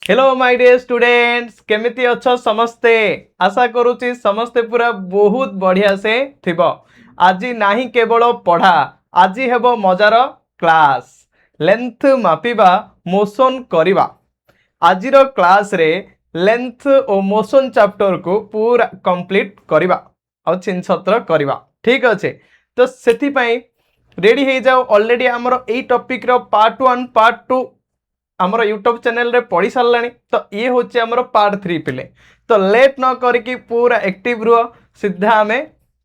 Hello my dear students केमिति अच्छो समस्ते आशा करूची समस्ते पूरा बहुत बढ़िया से थिबो। आज नाही केवल पढ़ा आज हेबो मजार क्लास लेंथ मापिबा मोशन करिबा। आजिर क्लास रे लेंथ और मोशन चैप्टर को पूरा कंप्लीट करिबा और छिनछत्र करिबा। ठीक अच्छे तो सेति पई रेडी हो जाओ। ऑलरेडी हमरो एई टॉपिक रो पार्ट 1 पार्ट 2 आमर यूट्यूब चैनल रे पढ़ी सारा तो ये हूँ आमर पार्ट 3 पिले। तो लेट न करके पूरा एक्टिव रुह सीधा आम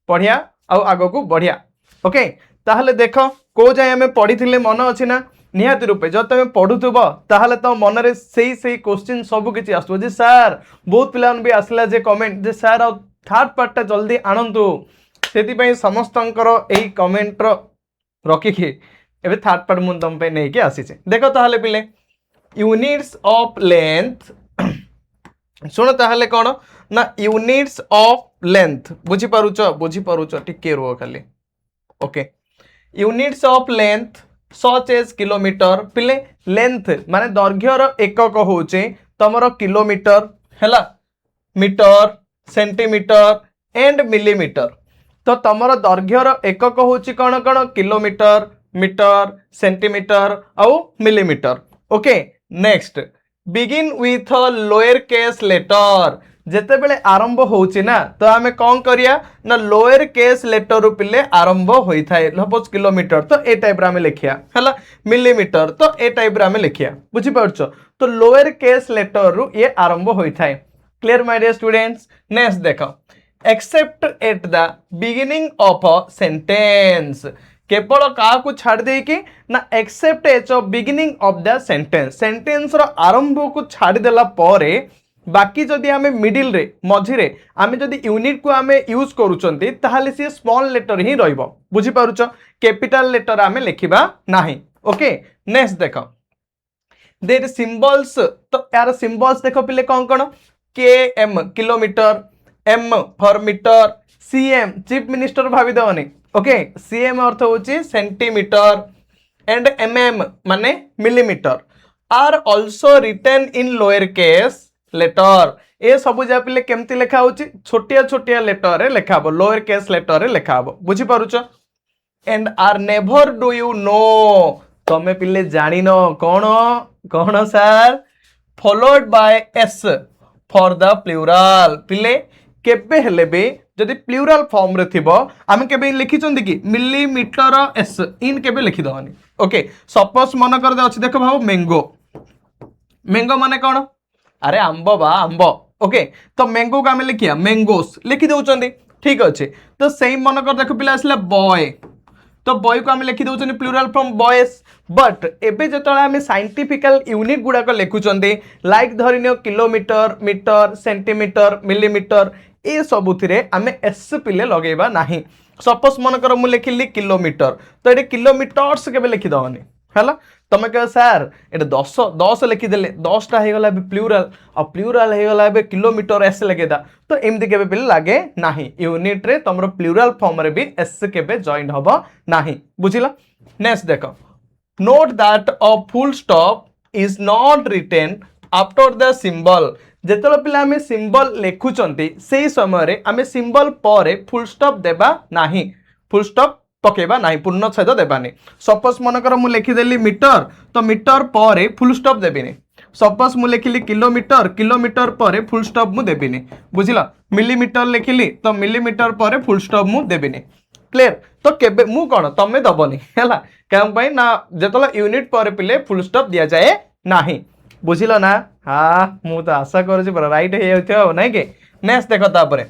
पढ़िया आग को बढ़िया। ओके ताहले देख को जाए आम पढ़ी मन अच्छी ना निहाती रूपे जब तुम पढ़ुब ताहले तो मन में से क्वेश्चन सब किसी आसो जे सार बहुत पिला भी आसला जे कमेंट जे सार थर्ड पार्टा जल्दी आणतु से समस्त कमेंट रखिकी एवं थर्ड पार्ट मुझे तुम नहीं आसी। देख ताहले पिले यूनिट्स ऑफ लेंथ शुण ताहले कौन ना यूनिट्स ऑफ लेंथ बुझीपारुच टिके रुह खाली। Okay units of length such as kilometre पिले लेंथ माने दैर्घ्यर एकक होचे तमर किलोमीटर हैला मीटर सेंटीमीटर एंड मिलीमीटर। तो तमर दैर्घ्यर एकक होची कौन कौन किलोमीटर मीटर सेंटीमीटर आउ millimetre. Okay next begin with lower case letter जेते बेले आरंभ होची ना तो आमे कौन करिया ना लोअर केस लेटर पिले आरंभ होई थाए। सपोज किलोमीटर तो ए टाइप रे आमे लिखिया हला मिलीमीटर तो ए टाइप रे आमे लिखिया बुझी पारछो। तो लोअर केस लेटर रु ये आरंभ होई थाए। Clear my dear students. Next देखो except at the beginning of a sentence केवल क्या को छाड़ दे कि ना except at beginning of the sentence रो आरंभ को छाड़ देला परे बाकी जदि आमे मिडिल रे मझिरे आमे जदि यूनिट को आमे यूज करूचंती ताहाले सी स्मॉल लेटर ही रहइबो बुझी पारुचो कैपिटल लेटर आमे लिखिबा नाही। ओके नेक्स्ट देखो देयर सिंबल्स तो यार सिंबल्स देखो पिले कौन कौन K M kilometre M for metre C M chief minister भावी देवनी। ओके सीएम अर्थ होची सेंटीमीटर एंड एमएम माने millimetre are also written in lower case letter. ए सब जा पिले केमती लेखा होची छोटिया छोटिया लेटर रे लेखा हबो लोअर केस लेटर रे लेखा हबो बुझी पारुचो। And are never do you know तमे पिले जानी न कौन कौन सर followed by S for the plural पिले केबे हेले बे जदि प्लूरल फॉर्म रे थिबो आमे केबे लिखि चंदी कि मिलीमीटर एस इन केबे लिखि दवानी। ओके सपोज मन कर दे अछि देखो भाव मैंगो मैंगो माने कोन अरे आंबो बा आंबो। ओके तो मैंगो को आमे लिखिया मैंगोस लिखि दउचंदी ठीक अछि। तो सेम मन कर देखो पिला आसला बॉय तो बॉय को आमे लिखि दउचंदी प्लूरल फॉर्म बॉयज बट एबे जतळे आमे साइंटिफिकल यूनिट गुडा को लिखुचंदी लाइक धरिनियो किलोमीटर मीटर सेंटीमीटर मिलीमीटर ए सबुथिरे आमे एस पिले लगेबा नाही। सपोज मन कर मु लिखिली किलोमीटर तो ये किलोमीटर्स केबे लिखि दवनी हैला तमे कह सर एटा 10 10 लिखि देले 10 टा हे गला प्लूरल और प्लूरल हे गला किलोमीटर एस लिखेदा तो एमदी केबे पिले लागे नाही। यूनिट रे तमरो प्लूरल फॉर्म रे भी एस केबे जॉइन हबो नाही बुझिला। नेक्स्ट देखो note that a full stop is not written after the symbol जेतलो पिला आमे सिंबल लेखुचंती सेही समय रे आमे सिंबल परे फुल स्टॉप देबा नाही फुल स्टॉप पकेबा नाही पूर्णच्छेद देबानी। सपोज मन कर मु लिखि देली मीटर तो मीटर परे फुल स्टॉप देबिनी। सपोज मु लिखिली किलोमीटर किलोमीटर परे फुल स्टॉप मु देबिनी बुझिला। मिलीमीटर लिखिली तो मिलीमीटर परे फुल स्टॉप मु देबिनी। क्लियर तो केबे मु कोन तमे दबनी हैला काम पई ना जेतलो यूनिट परे पिले फुल स्टॉप दिया जाए नाही बुझिलो ना। हाँ मु तो आशा करूँ पूरा राइट हो ना कि। नेक्स्ट देखो तापरे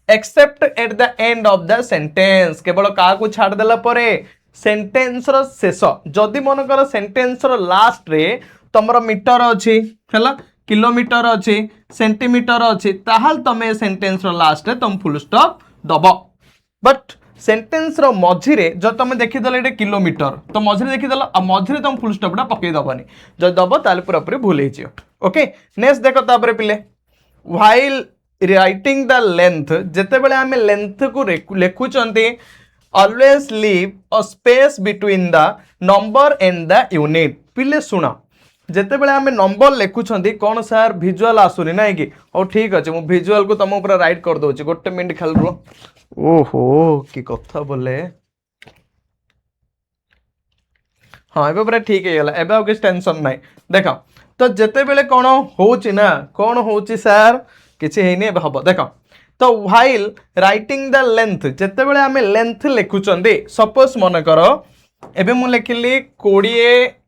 accept at the end of the sentence केवल का को छाड़ देला परे सेंटेंस रो शेष जदि मन कर सेंटेंस रो लास्ट रे तमरो मीटर अछि हैला किलोमीटर अछि सेंटीमीटर अछि ताहाल तमे सेंटेंस रो लास्ट रे तुम फुल स्टॉप दबो। बट सेंटेंस रो मझिरे जो तुम देखीदेल ये किलोमीटर तो मझिरे देखीदेल आ मझिरे तुम फुल स्टॉपटा पकई दबनी जो दब ताले पूरा पूरी भूल हो। ओके नेक्स्ट देखो तापरे पिले व्हाइल राइटिंग द लेंथ जेते बेले आमे लेंथ को लेखुचंती always leave a space between the number and the unit पिले सुना ଯେତେବେଳେ ଆମେ ନମ୍बर ଲେଖୁଛନ୍ତି କ'ଣ ସାର୍ ଭିଜୁଆଲ ଆସୁନି ନାଇଁ କି? ହଉ ଠିକ୍ ଅଛି, ମୁଁ ଭିଜୁଆଲକୁ ତୁମ ପୁରା ରାଇଟ୍ କରିଦେଉଛି, ଗୋଟେ ମିନିଟ୍ ଖାଲି ରୁହ। ଓହୋ କି କଥା ବୋଲେ, हाँ ଏବେ ପୁରା ଠିକ୍ ହେଇଗଲା, ଏବେ ଆଉ କିଛି ଟେନସନ୍ ନାହିଁ। ଦେଖ ତ ଯେତେବେଳେ କ'ଣ ହେଉଛି ନା, କ'ଣ ହେଉଛି ସାର୍, କିଛି ହେଇନି, ଏବେ ହେବ। ଦେଖ ତ ହ୍ୱାଇଲ୍ ରାଇଟିଂ ଦ ଲେନ୍ଥ, ଯେତେବେଳେ ଆମେ ଲେନ୍ଥ ଲେଖୁଛନ୍ତି, ସପୋଜ ମନେକର ଏବେ ମୁଁ ଲେଖିଲି 20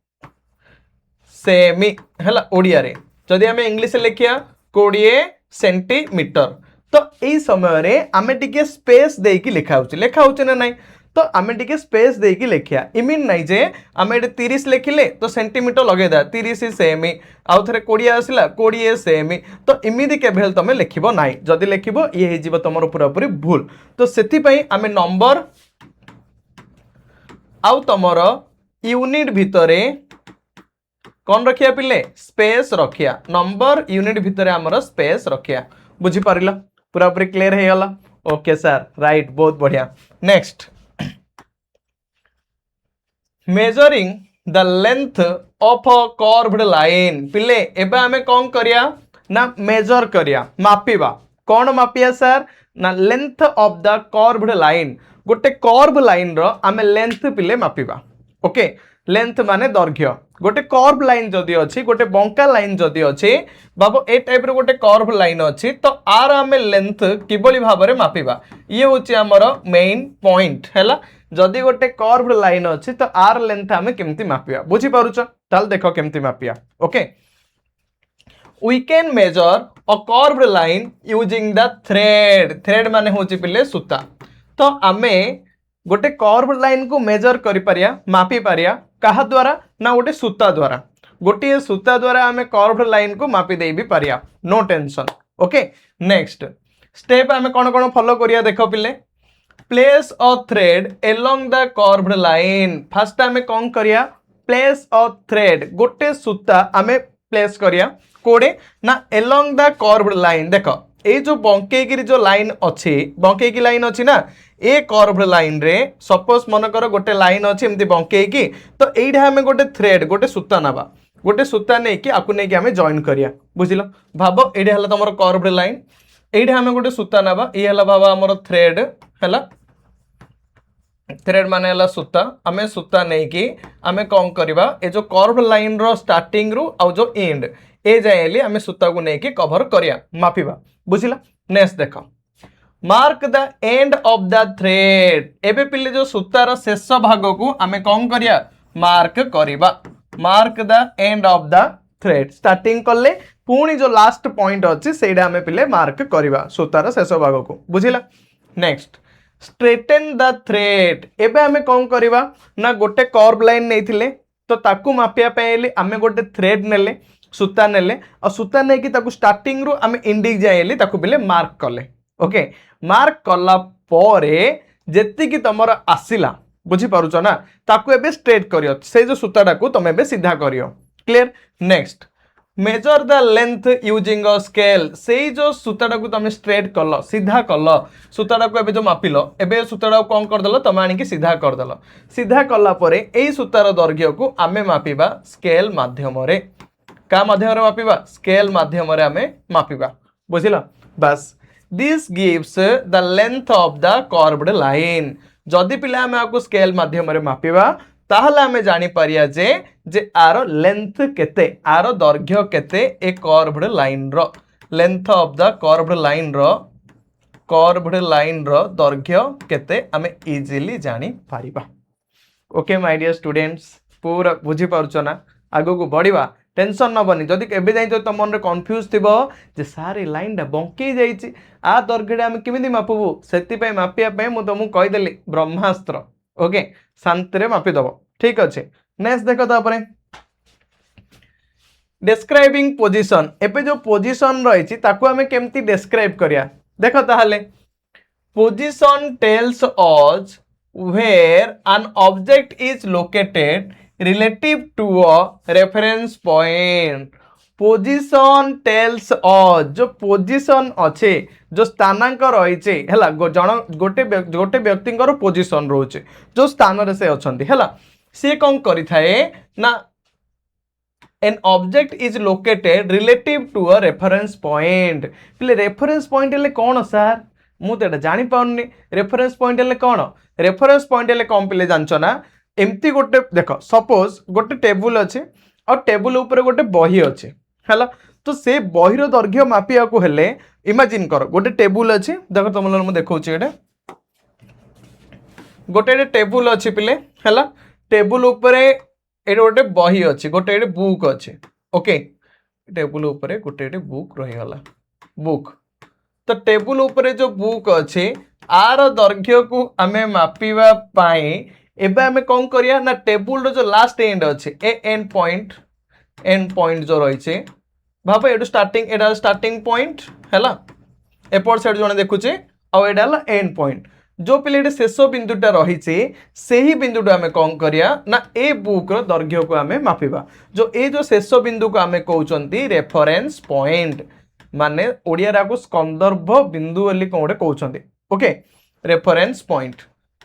ସେମି ହେଲା ଓଡ଼ିଆରେ, ଯଦି ଆମେ ଇଂଲିଶ ଲେଖିବା 20 ସେଣ୍ଟିମିଟର, ତ ଏଇ ସମୟରେ ଆମେ ଟିକେ ସ୍ପେସ୍ ଦେଇକି ଲେଖା ହେଉଛି ନା ନାହିଁ? तो आम टे स्पेस देकी लिखिया इमिन नाई जे आम ये 30 लिखिले तो सेंटीमीटर लगेदा 30 सेमी आउ थे 20 आसला 20 सेमी तो इमिदी केवल तुम लिखब ना जदि लिखब ये हो तुम पूरापूरी भूल तो से आम नंबर आउ तुमर यूनिट भितर कौन रखिया पिले स्पेस रखिया नंबर यूनिट भितर आमर स्पेस रखिया बुझीपार पूरापूरी क्लियर हो गला ओके सर राइट बहुत बढ़िया next measuring the length of a curved line पिले एबे आमे कौन करिया ना मेजर करिया मापिबा कौन मापिया सर ना length of the curved line गोटे कर्व लाइन रो आमे लेंथ पिले मापिबा ओके लेंथ माने दैर्घ्य गोटे कर्व लाइन जदि अच्छी गोटे बंका लाइन जदि अच्छी बाबू ए टाइप रो गोटे कर्व लाइन अच्छी तो आर आमे लेंथ किबोली भाबरे मापिबा ये होची हमर मेन पॉइंट हैला जदि गोटे कर्व लाइन अच्छी तो आर लेंथ आमे केमती मापिया बुझी पारुछ ताल देखो केमती मापिया okay we can measure a curved line using the thread माने होची पिले सूता तो आमे गोटे कर्व लाइन को मेजर करि पारिया मापी पारिया कहा द्वारा ना गोटे सूता द्वारा गोटे सूता द्वारा आमे कर्व लाइन को मापी दे भी पारिया no tension okay next step आमे कोन कोन फॉलो करिया देखो पिले place a thread along the curved line first आमे कौन करिया प्लेस अ थ्रेड गोटे सूता आमे प्लेस करिया कोडे ना एलोंग द कर्व्ड लाइन देखो ए जो बंकेगिरी जो लाइन अच्छी बंकेगी लाइन अच्छी ना ए कर्व्ड लाइन रे सपोज मन कर गोटे लाइन अच्छी एमती बंकेगी तो एइठा आमे गोटे थ्रेड गोटे सूता नबा गोटे सूता नहीं कि आपको नहीं कि आमे जॉइन करिया बुझिलो भाबो एइठा हला तमरो कर्व्ड लाइन एइठा आमे गोटे सूता नबा ए हला भाबा हमरो थ्रेड हला थ्रेड माने हला सूता आमे सूता नहीं कि आमे कौन करबा ए जो कर्व लाइन रो स्टार्टिंग रु आ जो एंड ए जाएली आमे सूता को नहीं कि कवर करिया मापिबा बुझिला नेक्स्ट देखो mark the end of the thread एबे पिले जो सूतार शेष भाग को आमे कौन करिया मार्क करिबा mark the end of the thread starting करले पुणी जो लास्ट पॉइंट अच्छी सेटा आमे पिले मार्क करिबा सूतार शेष भाग को बुझिला नेक्स्ट स्ट्रेटेन द थ्रेड एबे आमे कौन करिबा ना गोटे कर्व लाइन नैथिले तो ताकू मापिया पयली आमे गोटे थ्रेड नेले सूता नेले और सूता नै कि ताकू स्टार्टिंग रु आमे एंडिंग जायली ताकू बिले मार्क कले ओके मार्क कला परे जेति कि तमर आसिला बुझी पारुछ ना ताकू एबे स्ट्रेट करियो से जो सूताटा को तमे एबे सीधा करियो clear next measure the length using a scale से जो सूताटा को तमे स्ट्रेट कल सीधा कल सूताटा को एबे जो मापिलो एबे सूताटा को कौन कर दलो तमे आनी कि सीधा कला परे एई सूतार दैर्घ्य को आमे मापिबा स्केल माध्यम रे का माध्यम रे मापिबा स्केल माध्यम रे आमे मापिबा बुझिला बस this gives the length of the curved line जदि पिला आमे आको स्केल माध्यम रे मापिबा ताहले आमे जानि पारिया जे आरो लेंथ केते आरो दैर्घ्य केते ए कर्व्ड लाइन रो length of the curved line रो दैर्घ्य केते आमे इजीली जानि पारिबा ओके माय डियर स्टूडेंट्स पूरा बुझी पारुछ ना आगो को बढ़िबा टेंशन नबनी जदि एबे जाई तो तुम मन रे कंफ्यूज थिबो जे सारे लाइन डा बंकी जाईची आ दैर्घ्य आमे केमिति मापबो सेति पय मापिया पय मु तुमु कहि देली ब्रह्मास्त्र ओके शांति रे मापि दबो ठीक अछि नेक्स्ट देखो तापरे डिस्क्राइबिंग पोजीशन एबे जो पोजीशन रहिची ताकू आमे केमति डिस्क्राइब करिया देखो ताहाले position tells us where an object is located relative to a reference point position tells us जो पोजीशन अच्छे जो स्थानांक रही है गोटे व्यक्ति पोजीशन रोचे जो स्थान रे से अछंती हैला से कौन करि थाए ना an object is located relative to a reference point पिले रेफरेंस पॉइंट हेले कौन सर मुझे जानी पाऊनी रेफरेंस पॉइंट हेले कौन रेफरेंस पॉइंट हेले कौन पिले जानछ ना एमती गोटे देख सपोज गोटे टेबुल अच्छे और टेबुल ऊपर गोटे बही अच्छे है तो से बहीर दैर्घ्य मापिया को हेले इमेजिन कर गोटे टेबुल अच्छे देख तुम लोग देखा गोटे टेबुल अच्छी पिले है टेबुल ऊपर ये गोटे बही अच्छी गोटे बुक अच्छे ओके टेबुल ऊपर गोटे बुक रहीगला बुक तो टेबुल ऊपर जो बुक अच्छे आर दैर्घ्य को आम मापिबा एबे आम कौन करिया ना टेबुल जो लास्ट एंड अच्छे ए एंड पॉइंट जो रही भाव ये स्टार्टिंग पॉइंट है एपट साइड जो देखुचे आउ एंड पॉइंट जो पिले शेष बिंदुटा रही से ही बिंदुटा आम कौन करिया ना ए बुक दैर्घ्य को आम मापिबा जो ए जो शेष बिंदु को आम कहते रेफरेंस पॉइंट माने ओडिया को स्कंदर्भ बिंदु बोली कौन कहते ओके रेफरेंस पॉइंट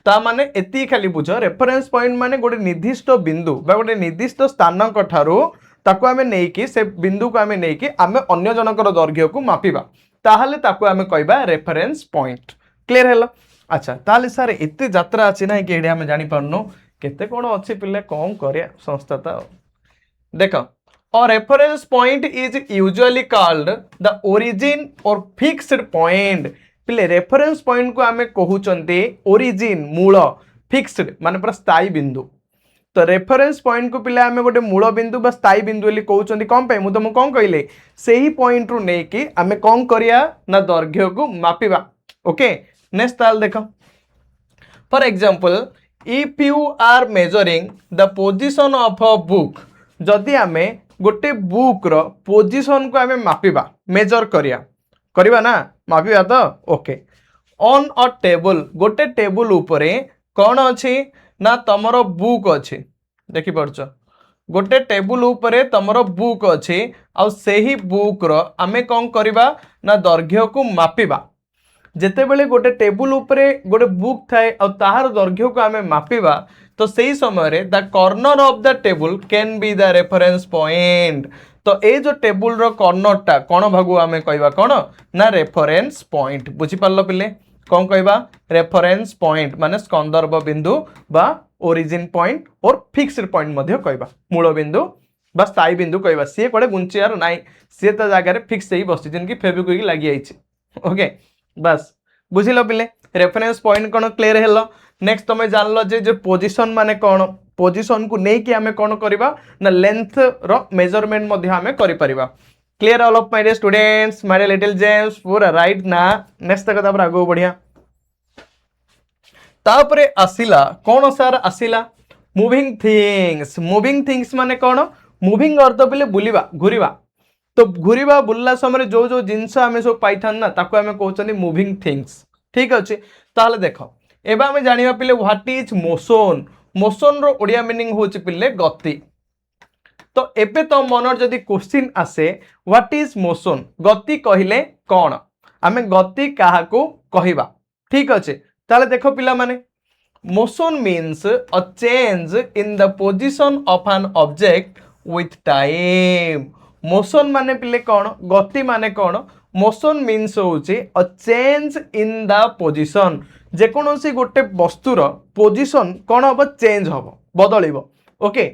ता माने एति खाली बुझ रेफरेंस पॉइंट माने गोटे निर्दिष्ट बिंदु बा गोटे निर्दिष्ट स्थान ठारू ताको आमे नेकी से बिंदु को आमे नेकी आमे अन्य जनकर दैर्घ्य को मापिबा ताहले ताको आमे कहबा रेफरेंस पॉइंट क्लियर हैला अच्छा ताहले सर एते यात्रा अछि ना कि एडे आमे जानि पारनो केते कोन अछि पिले कौन करिया संस्थाता देख a reference point is usually called the origin or fixed point पिले रेफरेंस पॉइंट को आमे कहउचंती ओरिजिन मूल फिक्स्ड माने पूरा स्थायी बिंदु तो रेफरेंस पॉइंट को पिले आमे गोटे मूल बिंदु बा स्थायी बिंदु बोली कहउचंती कोन पे मु तुम कोन कहले सेही पॉइंट रु नै कि आमे कोन करिया ना दैर्घ्य को मापिबा ओके नेक्स्ट ताल देखो for example if you are measuring the position of a book जदि आमे गोटे बुक रो पोजीशन को आमे मापिबा मेजर करिया ना मापिबा तो ओके ऑन अ टेबल गोटे टेबल ऊपरे कौन अच्छी ना तमरो बुक अच्छी देखि पड़छ गोटे टेबल ऊपरे तमरो बुक अच्छी आ सेही बुक रो आमे कौन करिबा ना दैर्घ्य को मापिबा जेते बेले गोटे टेबल ऊपरे गोटे बुक थाए आ ताहार दैर्घ्य को आमे मापिबा तो सही समय रे the corner of the table can be the reference point तो ये जो टेबुल रो कॉर्नर टा कौन भागु आमे कहबा कौन ना रेफरेंस पॉइंट बुझी पारलो पिले कौन कहबा रेफरेंस पॉइंट माने स्कंदर्भ बिंदु बा ओरिजिन पॉइंट और फिक्स्ड पॉइंट मध्य कहबा मूल बिंदु बा स्थायी बिंदु कहबा सी कोडे गुंचियार नाइ सी त जागा रे फिक्स हेई बसि जिन की फेविक्विक लागि आइछि ओके बस बुझिलो पिले रेफरेंस पॉइंट कौन क्लियर हेलो नेक्स्ट तुम जान लो जे पोजीशन माने कौन पोजीशन को नहीं कि आमे कौन करिबा ना लेंथ रो मेजरमेंट मध्ये आमे करि परिबा clear all of my dear students my little gems पूरा राइट ना नेक्स्ट कथा पर आगो बढ़िया तापरे आसिला कौन सर आसिला मूविंग थिंग्स माने कौन मूविंग अर्थ पिले बुलिबा घुरिबा तो घुरिबा बुल्ला समय जो जो जिंस आमे सब पाइथान ना ताको आमे कहउचनी मूविंग थिंग्स ठीक अछि ताहले देखो एबा आमे जानिबा पिले व्हाट इज मोशन मोशन रो ओडिया मीनिंग होची पिले गति तो एबे तो मनर जदी क्वेश्चन आसे व्हाट इज मोशन गति कहिले कोन आमे गति काहा को कहिबा ठीक अछि ताले देखो पिला माने motion means a change in the position of an object with time motion माने पिले कोन गति माने कोन मोशन मीन्स होची a change in the position जेकोसी गोटे वस्तुर पोजीशन कौन हम चेंज हम बदलिबो ओके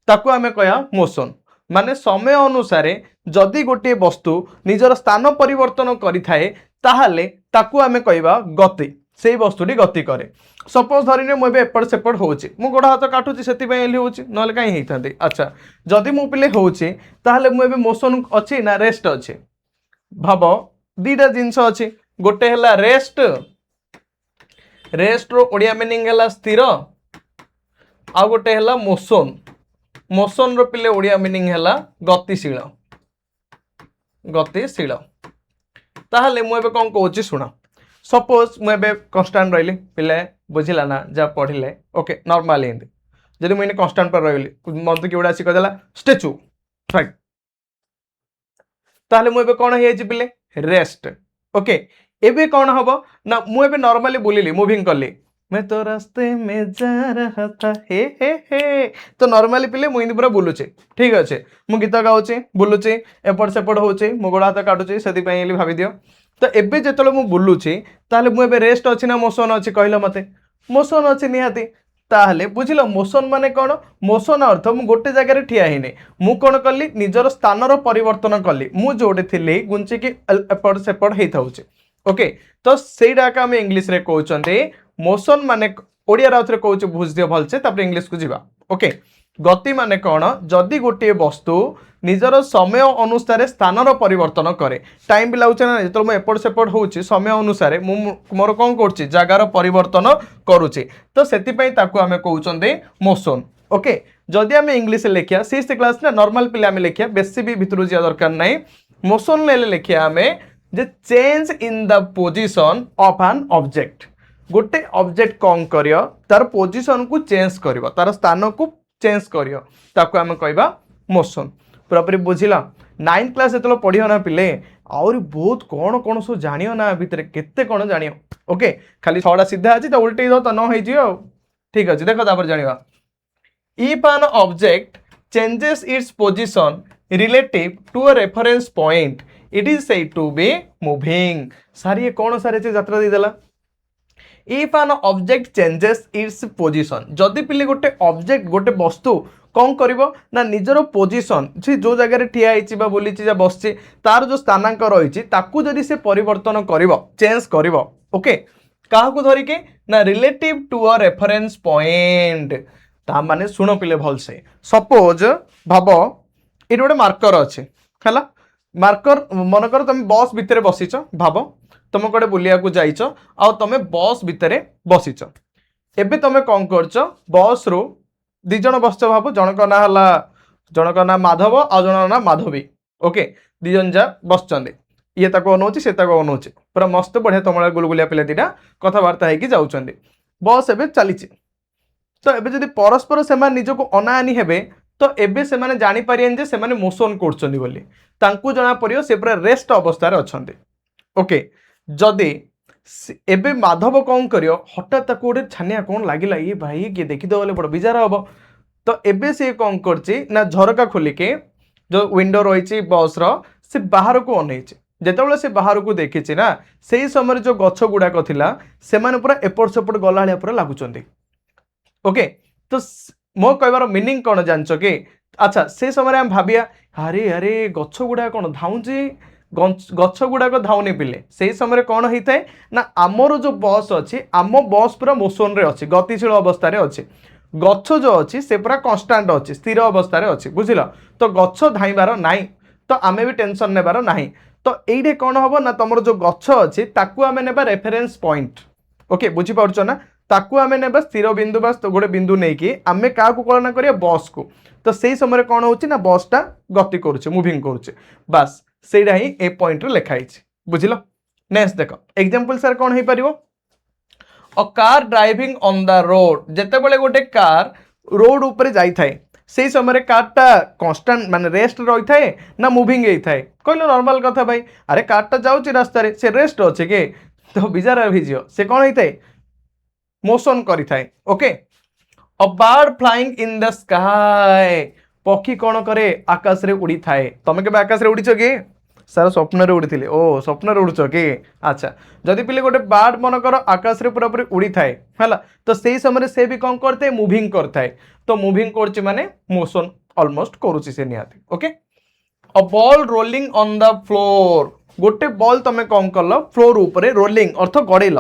ताकू आमे कहया मोशन माने समय अनुसार जदि गोटे वस्तु निजर स्थान परिवर्तन करि थाए ताहाले ताकू आमे कहबा गति सेही वस्तुटी गति करे सपोज धरिने मु एबे एपट सेपट होउची मु गोड़ हाथ काटुची सेति पय एली होउची नले काई हेइथांती अच्छा जदि मु पिले होउची ताहाले मु एबे मोशन अछि ना रेस्ट अछि भाबो दीटा जिंस अछि गोटे हला रेस्ट रो ओडिया मीनिंग हला स्थिर आ गोटे हला मोशन रो पिले ओडिया मीनिंग हला गतिशील ताहले मु एबे कोन कहउची सुना सपोज मु एबे कांस्टेंट रहिली पिले बुझिला ना जा पढिले ओके नॉर्मल हिंदी जदि मु इने कांस्टेंट पर रहिली मते किउडा सी कहला स्टैचू राइट ताहले मु एबे कोन हेछि पिले रेस्ट ओके एबे कौन हम ना मु एबे नॉर्मली बुलिली मूविंग करली मैं तो रास्ते में जा रहा था हे तो नॉर्मली पिले मुझे पूरा बुलूचे ठीक अच्छे मु गीत गाऊँ बुलूची एपट सेपट होचे मो गोड़ हाथ काटुची से भावी दियो तो एबे जो मु बुलूची ताले मुझे रेस्ट अच्छी ना मोशन अच्छी कहल मते मोशन अच्छी निहाती ताहले बुझिल मोशन माने कौन मोशन अर्थ मु गोटे जगह ठिया ही मु कौन कली निजर स्थानर परिवर्तन कली मु जोड़े थी गुंचिकी एपट सेपट होता ओके तो सहीटा आम इंग्लीश रे कहते मोशन माने ओडिया राउथरे कहूँ बुझ दियो भलसे तापर इंग्लीश को जीवा ओके गति माने कौन जदि गोटे वस्तु निजर समय अनुसार स्थानर परिवर्तन करे टाइम भी लगुचे ना जो एपट सेपट होची समय अनुसार मोर कौन कर जगार परिवर्तन करुचे तो से आम कहते मोशन ओके जदि आम इंग्लीश लिखिया 6th क्लास ना नॉर्मल पिले आम लिखिया बेसी भी भितर जा दरकार ना मोशन ले लिखिया आम जे change in the position of an object गोटे ऑब्जेक्ट कौन करियो तार पोजिशन को चेंज करियो तार स्थान को चेंज करियो ताको आम कहबा मोशन पूरापूरी बुझिला 9th क्लास जो पढ़ियो ना पिले आउरी बहुत कौन कौन सब जानियो ना भितर केते कौन जानियो ओके खाली 6टा सीधा अछि तो उल्टे दो तो न होई जियो ठीक अछि देखो तापर जानिबा if an object changes its position relative to a reference point it is said to be moving सारी ये कौन सारे यात्रा दी देला if an object changes its position जदि पिले गोटे ऑब्जेक्ट गोटे वस्तु कौन करिवो ना निजर पोजिशन से जो जगह ठिया होइछि बा बोलिछि जा बसछि तार जो स्थानांक रहिछि ताकू जदि से परिवर्तन करिवो चेंज करिवो ओके काहाकू धरिके ना relative to a reference point ता माने सुनो पिले भलसे सपोज भाबो एट गोटे मार्कर अच्छे है मार्कर मनकर तुम बस भितर बसीच भाव तुम कड़े बुलिया जाइच आ तुम बस भितर बसीच एबे तुम कौन कर बस रु दी जन बसच भाव जनक ना है जनक ना माधव आ जन ना माधवी ओके दी जन जा बस ये अनौची से अनौची पूरा मस्त बढ़िया तुम गुलगुलिया पिला दीटा कथबार्ता होगी जाऊँच बस एबे चली तो एबे जदि परस्पर से निजक अनाआनी हेबे तो एबे से माने जानी पारियन जे से माने मोशन करछनी बोली तांकू जना परियो से पूरा रेस्ट अवस्था रे अछंती ओके जदि एबे माधव कौन करियो हठात ताको गोटे छानिया कौन लागिला ये भाई के देखि दले बड़ बिजार हबो तो एबे से कौन करछि ना झरका खोलिके जो विंडो रहिछि बस रो से बाहर को अनैछि जेतेबेले से बाहर को देखिछि ना सेही समय जो गछ गुडाक थिला से माने पूरा एपट सेपट गलाळिया पूरा लागुचंती ओके तो मो कहबार मीनिंग कौन जानच कि अच्छा से समय आम भाविया अरे अरे गछ गुड़ा कौन धाउंची गछ गुड़ाक धाउनी पिले से समय कौन होता है ना आमर जो बस अच्छी आम बस पूरा मोशन रे अच्छी गतिशील अवस्था रे अच्छी गछ जो अच्छी से पूरा कन्स्टांट अच्छी स्थिर अवस्था रे अच्छी बुझिल तो गछ धाइबार नाही तो आमे भी टेंशन नेबार नाही तो एइडे कौन हम ना तुम जो गछ अच्छी ताकू आमे नेबा रेफरेंस पॉइंट ओके बुझी पाउछ ना ताकू आमे नेबा स्थिर बिंदु बा गोटे बिंदु नहीं कि आमे क्या कल्पना करिया बस को तो सही समय कौन होची ना बसटा गति करुचे मुविंग करुचे बस सेटा ही ए पॉइंट रे लिखा है बुझिल नेक्स्ट देख एग्जांपल सर कौन हो पारिबो a car driving on the road जेते बेले गोटे कार रोड ऊपर जाई थाए से समय कारटा कांस्टेंट माने रेस्ट रही थाए ना मुविंग होई थाए कहलो नॉर्मल कथा भाई अरे कारटा जाउची रास्ता रे से रेस्ट अछि के तो बिजार भिजियो से कौन होई थाए मोशन करी थाए okay a bird flying in the sky पक्षी कौन करे आकाश रे उड़ी थाए तमे के आकाश रे उड़ीछ के सर स्वप्न रे उड़ी थिले ओ स्वप्न रे उड़छ के अच्छा जदि पिले गोटे बर्ड मन कर आकाश रे पूरा पूरी उड़ी थाए हला तो सेही समय से भी कौन करते मूविंग करथाए तो मूविंग करछि माने मोशन ऑलमोस्ट करूछि से निहाती okay a ball rolling on the floor गोटे बॉल तमे कौन कल फ्लोर ऊपर रोलिंग अर्थ गड़ेल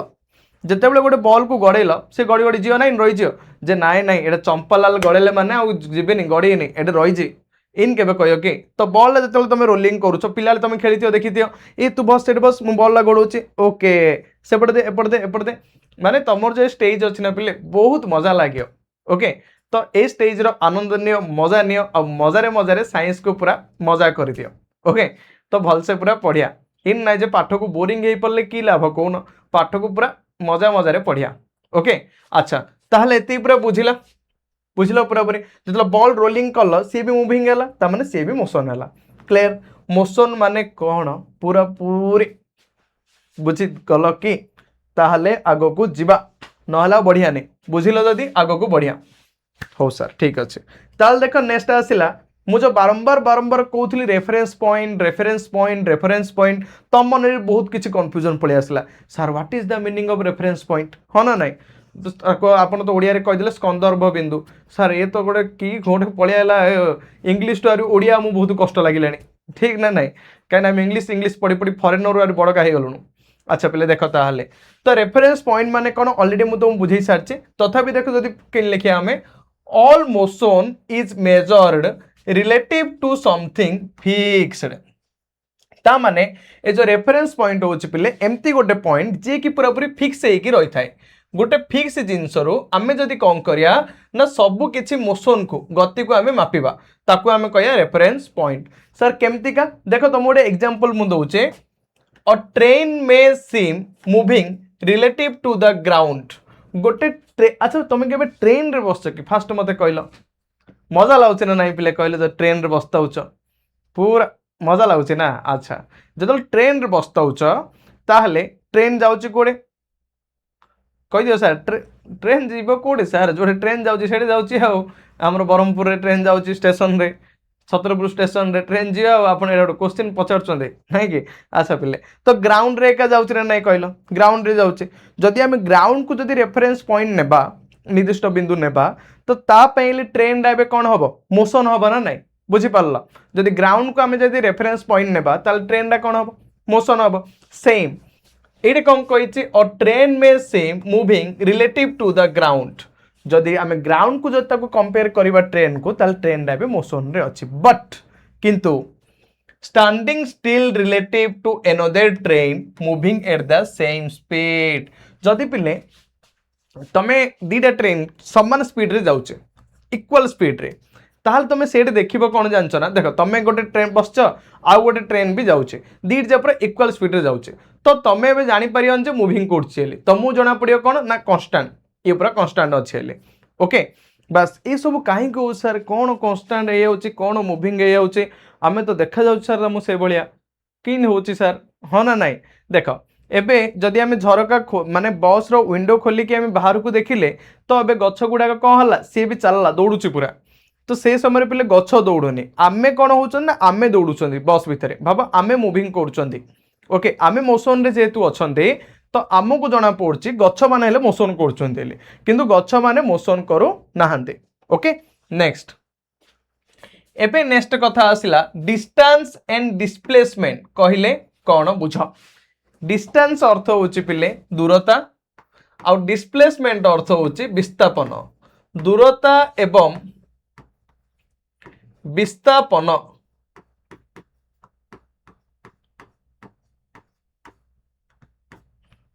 जिते बड़े गोटे बॉल को गड़ेल से गड़ी गड़ी जीव ना रही जे नाई नाई एटा चंपालाल गड़ेले माने आ जीवेनि गड़ेनि एटा रही इन के कह कि तो बॉल जो तुम रोलिंग करुच पिला तुम खेली देखी ए तू बस से बस मु बॉल गड़ौची ओके सेपटे दे एपटे दे एपटे दे माने तुम जो स्टेज अच्छी ना पिले बहुत मजा लगे ओके तो ए स्टेज रो आनंद नियो मजा नियो और मजारे मजारे साइंस को पूरा मजा कर दियो ओके तो भलसे पूरा पढ़िया इन ना जे पाठ को बोरिंग हो पड़े कि लाभ कौन पाठ को पूरा मजा मजारे पढ़िया ओके अच्छा ताहले एति पूरा बुझिला बुझिल पूरा पूरी जो बॉल रोलिंग कल सी भी मुविंग है तार सी भी मोशन है क्लियर मोशन माने कौन पूरा पूरी बुझी गल कि ताहले आग को जीवा ना बढ़िया नहीं बुझिल जदि आग को बढ़िया हो सर ठीक अच्छे ताल देख नेक्स्ट आसला मुझे बारंबार बारंबार कहूली रेफरेन्स पॉइंट तम मन में बहुत किसी कन्फ्यूजन पलि आसला sir what is the meaning of reference point हाँ ना नाई आपन तो ओडिया रे कहीदेले स्कंदर्भ बिंदु सर ये तो गोटे कि गोटे पलियाला इंग्लीश टू ओडिया मु बहुत कष्ट लगिलानी ठीक ना नाई कहीं इंग्लीश इंग्लीश पढ़ी पढ़ी फरेनर बड़का हो गलुणु अच्छा पे देख ताहले तो रेफरेन्स पॉइंट माने कौन ऑलरेडी मुझे तुमको बुझे सारी तथापि देख जब लिखिए आम all motion is measured relative to something fixed ता माने ए जो रेफरेन्स पॉइंट हो पिले एमती गोटे पॉइंट जी की पूरा पूरी फिक्स होगी रही थाए गोटे फिक्स जिनस आम जदि कौन करिया ना सबु किछि मोशन को गति को आम मापिबा ताकू आम कहिया रेफरेन्स पॉइंट सर केमती का देख तुम गोटे एग्जांपल मु दउचे a train may seem moving relative to the ground गोटे अच्छा तुम के ट्रेन रे बस कि फास्ट मते कहल मजा लगुच ना नहीं पिले कहले जो ट्रेन रे बसता पूरा मजा लगुच ना अच्छा जो ट्रेन रे बसता ताहले ट्रेन जाउची कोड़े कह दियो सर ट्रेन जीव कोड़े सर जो ट्रेन जाउची सेठी जाउची आमर ब्रह्मपुर रे ट्रेन जाउची स्टेशन रे छत्रपुर स्टेशन रे ट्रेन जी आप क्वेश्चन पचार ना कि अच्छा पिले तो ग्राउंड रे एका जाउची ना नहीं कहल ग्राउंड रे जाउची जदि आम ग्राउंड को जदि रेफरेन्स पॉइंट नेबा निर्दिष्ट बिंदु नेबा तो तापाई ट्रेन रा कौन हम मोशन हम ना नहीं बुझीपार जदि ग्राउंड को आम जदि रेफरेन्स पॉइंट नेबा ताल ट्रेन रा कौन हम मोशन हम सेम ये कौन कही अ ट्रेन में same moving relative to the ground जदि आम ग्राउंड को जब कंपेयर करवा ट्रेन को ताल ट्रेन रा भी मोशन रे अच्छी बट किंतु standing still relative to another train moving at the same speed जदि पिले तमे दीटा ट्रेन समान स्पीड रे जाउचे इक्वल स्पीड रे ताहल तुम से देखो कौन जानच ना देख तुम गोटे ट्रेन बसच आउ गोटे ट्रेन भी जाऊे दीटा पूरा इक्वल स्पीड रे जाऊे तो तुम ए जापर जे मुविंग कर तुमको जना पड़ो कौन ना कन्स्टाट ये पूरा कन्स्टाट अच्छे ओके बस ये सब कहीं कह सर कौन कन्स्टाट ये कौन मुविंग ये आम तो देखा जाऊँ सर मुझे भाया कि हो सर हाँ ना नाई देख एबे जदि आम झरका माने बस रो विंडो खोलिकी आम बाहर को देखिले तो एबे गछ गुड़ाक कौन है सी भी चलला दौड़ुची पूरा तो से समय पे गछ दौड़ुनी आमे कौन हो ना आमे दौड़ुं बस भितर भाव आमे मुविंग कर ओके आमे मोशन रे जेहेतु अच्छा तो आमको जना पड़ी गछ मान मोशन कर गछ मान मोशन करू नाहांती ओके नेक्स्ट एबे नेक्स्ट कथा आसिला डिस्टेंस एंड डिस्प्लेसमेंट कहले कौन बुझ डिस्टेंस अर्थ होची पिले दूरता आउ डिस्प्लेसमेंट अर्थ होची विस्थापन दूरता एवं विस्थापन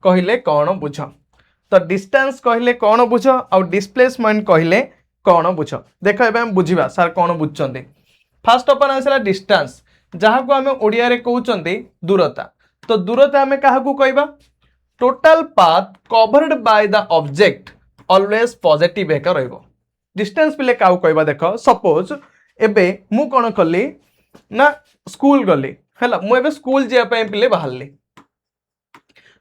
कहले कौन बुझ तो डिस्टेंस कहले कौन बुझ आउ डिस्प्लेसमेंट कहले कौन बुझ देख ए बुझा सार कौन बुझे फास्ट अपन आसला डिस्टेंस जहाँ को आम ओडिया रे कहउचंदी दूरता तो दूरता आम क्या कहवा total path covered by the object always positive एक रहिबो डिस्टेंस पिले क्या कहवा देख सपोज एबे मु कौन कली ना स्कूल गली है मुझे स्कूल जावाई पिले बाहरली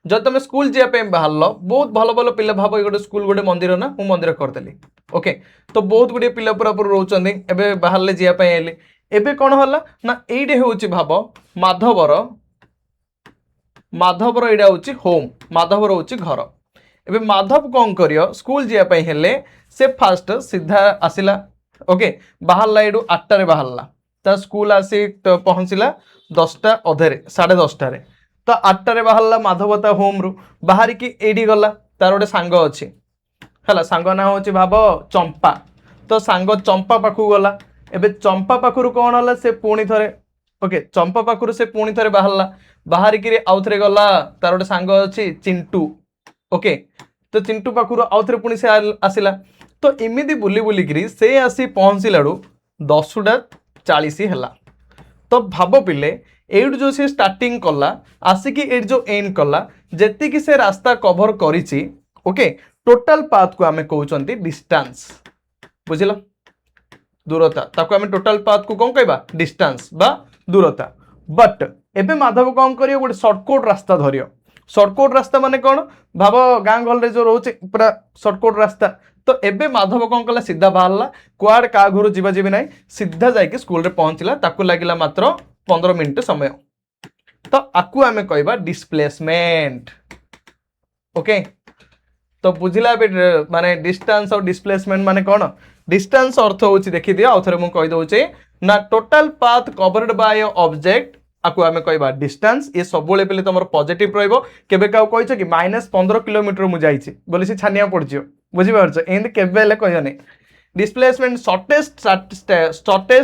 जब तुम स्कूल जावाई बाहर बहुत भल भल पिला भाव गोटे स्कूल गोटे मंदिर ना मु मंदिर करदेली ओके तो बहुत गुड़े पिला पूरा पूरा रोचे बाहर जावाई आइले एबे कौन है ना ये हूँ भाव माधवर यहाँ हूँ होम माधवर हूँ घर एबे माधव कौन करियो स्कूल जावाई हेले से फास्ट सीधा आसिला ओके बाहरला ये 8टारे बाहरला ता स्कूल आसी तो पहुँचला 10टा अधे 10:30 तो 8टारे बाहरला माधव ता होम रु बाहर की एडी गला तार गोटे सांग अच्छी है सांग ना हूँ भाव चंपा तो सांग चंपा पाखु गला एबे चंपा पाखु कौन है से पुणी थे ओके चंपा पाखु से पुणी थे बाहरला बाहर की आउ थे गला तार गोटे सांग अच्छी चिंटू ओके तो चिंटू पाखु आउ थे पुणी से आसला तो इमिदी बुली बुलिकी से आसी पहुँचला 10:40 है तो भाव पिले एड जो सी स्टार्टिंग कला आसिकी एड जो एंड कला जेतिकी से रास्ता कभर करिछि ओके टोटाल पाथ को आमे कहउचंती डिस्टेंस बुझिला दूरता ताको आमे टोटाल पाथ को कौन कहबा डिस्टेंस बा दूरता बट एबे माधव कौन करियो गोटे शॉर्टकट रास्ता धरियो सर्टकट रास्ता माने कौन भाव गाँ गहल जो रोचे पूरा सर्टकट रास्ता तो एबे माधव कौन कला सीधा बाहरला कुआड़ का घर जीवा जीवी ना सीधा जाकि स्कूल रे पहुंचला ताकू लागिला मात्र 15 मिनिट समय तो आकु आमे कहबा डिस्प्लेसमेंट ओके तो बुझिला माने डिस्टेंस और डिस्प्लेसमेंट माने कौन डिस्टेंस अर्थ होची देखि दिया आउथरे मु कहि दोचे ना total path covered by object आकु आमे कहबा डिस्टेंस ये सबुले पले तमर पॉजिटिव रहइबो केबे काउ कहिछ कि -15 किलोमीटर मु जाईछि बोली से छानिया पड़जियो बुझि पारछ एंड केबे ले कहयो नै displacement shortest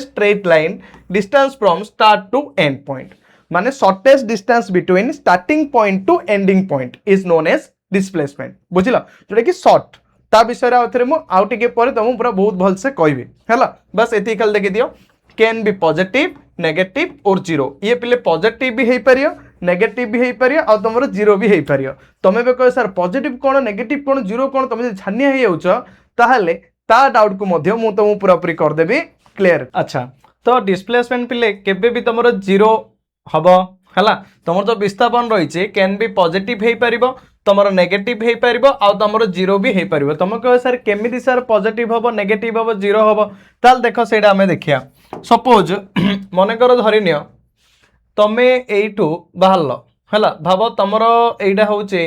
straight line distance from start to end point माने shortest distance between starting point to ending point is known as displacement बुझिला जोटा कि शॉर्ट ता विषय आउथरे मु आउ टिके परे तुम पूरा बहुत भल से कहबी हैला बस एति खाली देखि दियो कैन बी पॉजिटिव नेगेटिव और जीरो ये पिले पॉजिटिव भी हेई परियो नेगेटिव भी हेई परियो और तुमरो जीरो भी हेई परियो तमे बे कह सर पॉजिटिव कोन नेगेटिव कोन जीरो कोन तमे छानिया हेई होछ ताहले ता डाउट को मध्य मु तुम पूरा पूरी कर देबी क्लियर अच्छा तो डिस्प्लेसमेंट पिले केबे भी तुमरो जीरो हबो हैला तुमर जो विस्थापन रहिছে कैन बी पॉजिटिव हेई परिबो तुमरो नेगेटिव हेई परिबो आ तुमरो जीरो भी हेई परिबो तुम कह सर केमिति सर पॉजिटिव हबो नेगेटिव हबो जीरो हबो ताल देखो सेडा हमें देखिया सपोज मन कर धरि नियो तमे एइठू बाहरलो हैला भाबो तमरो एइडा होचे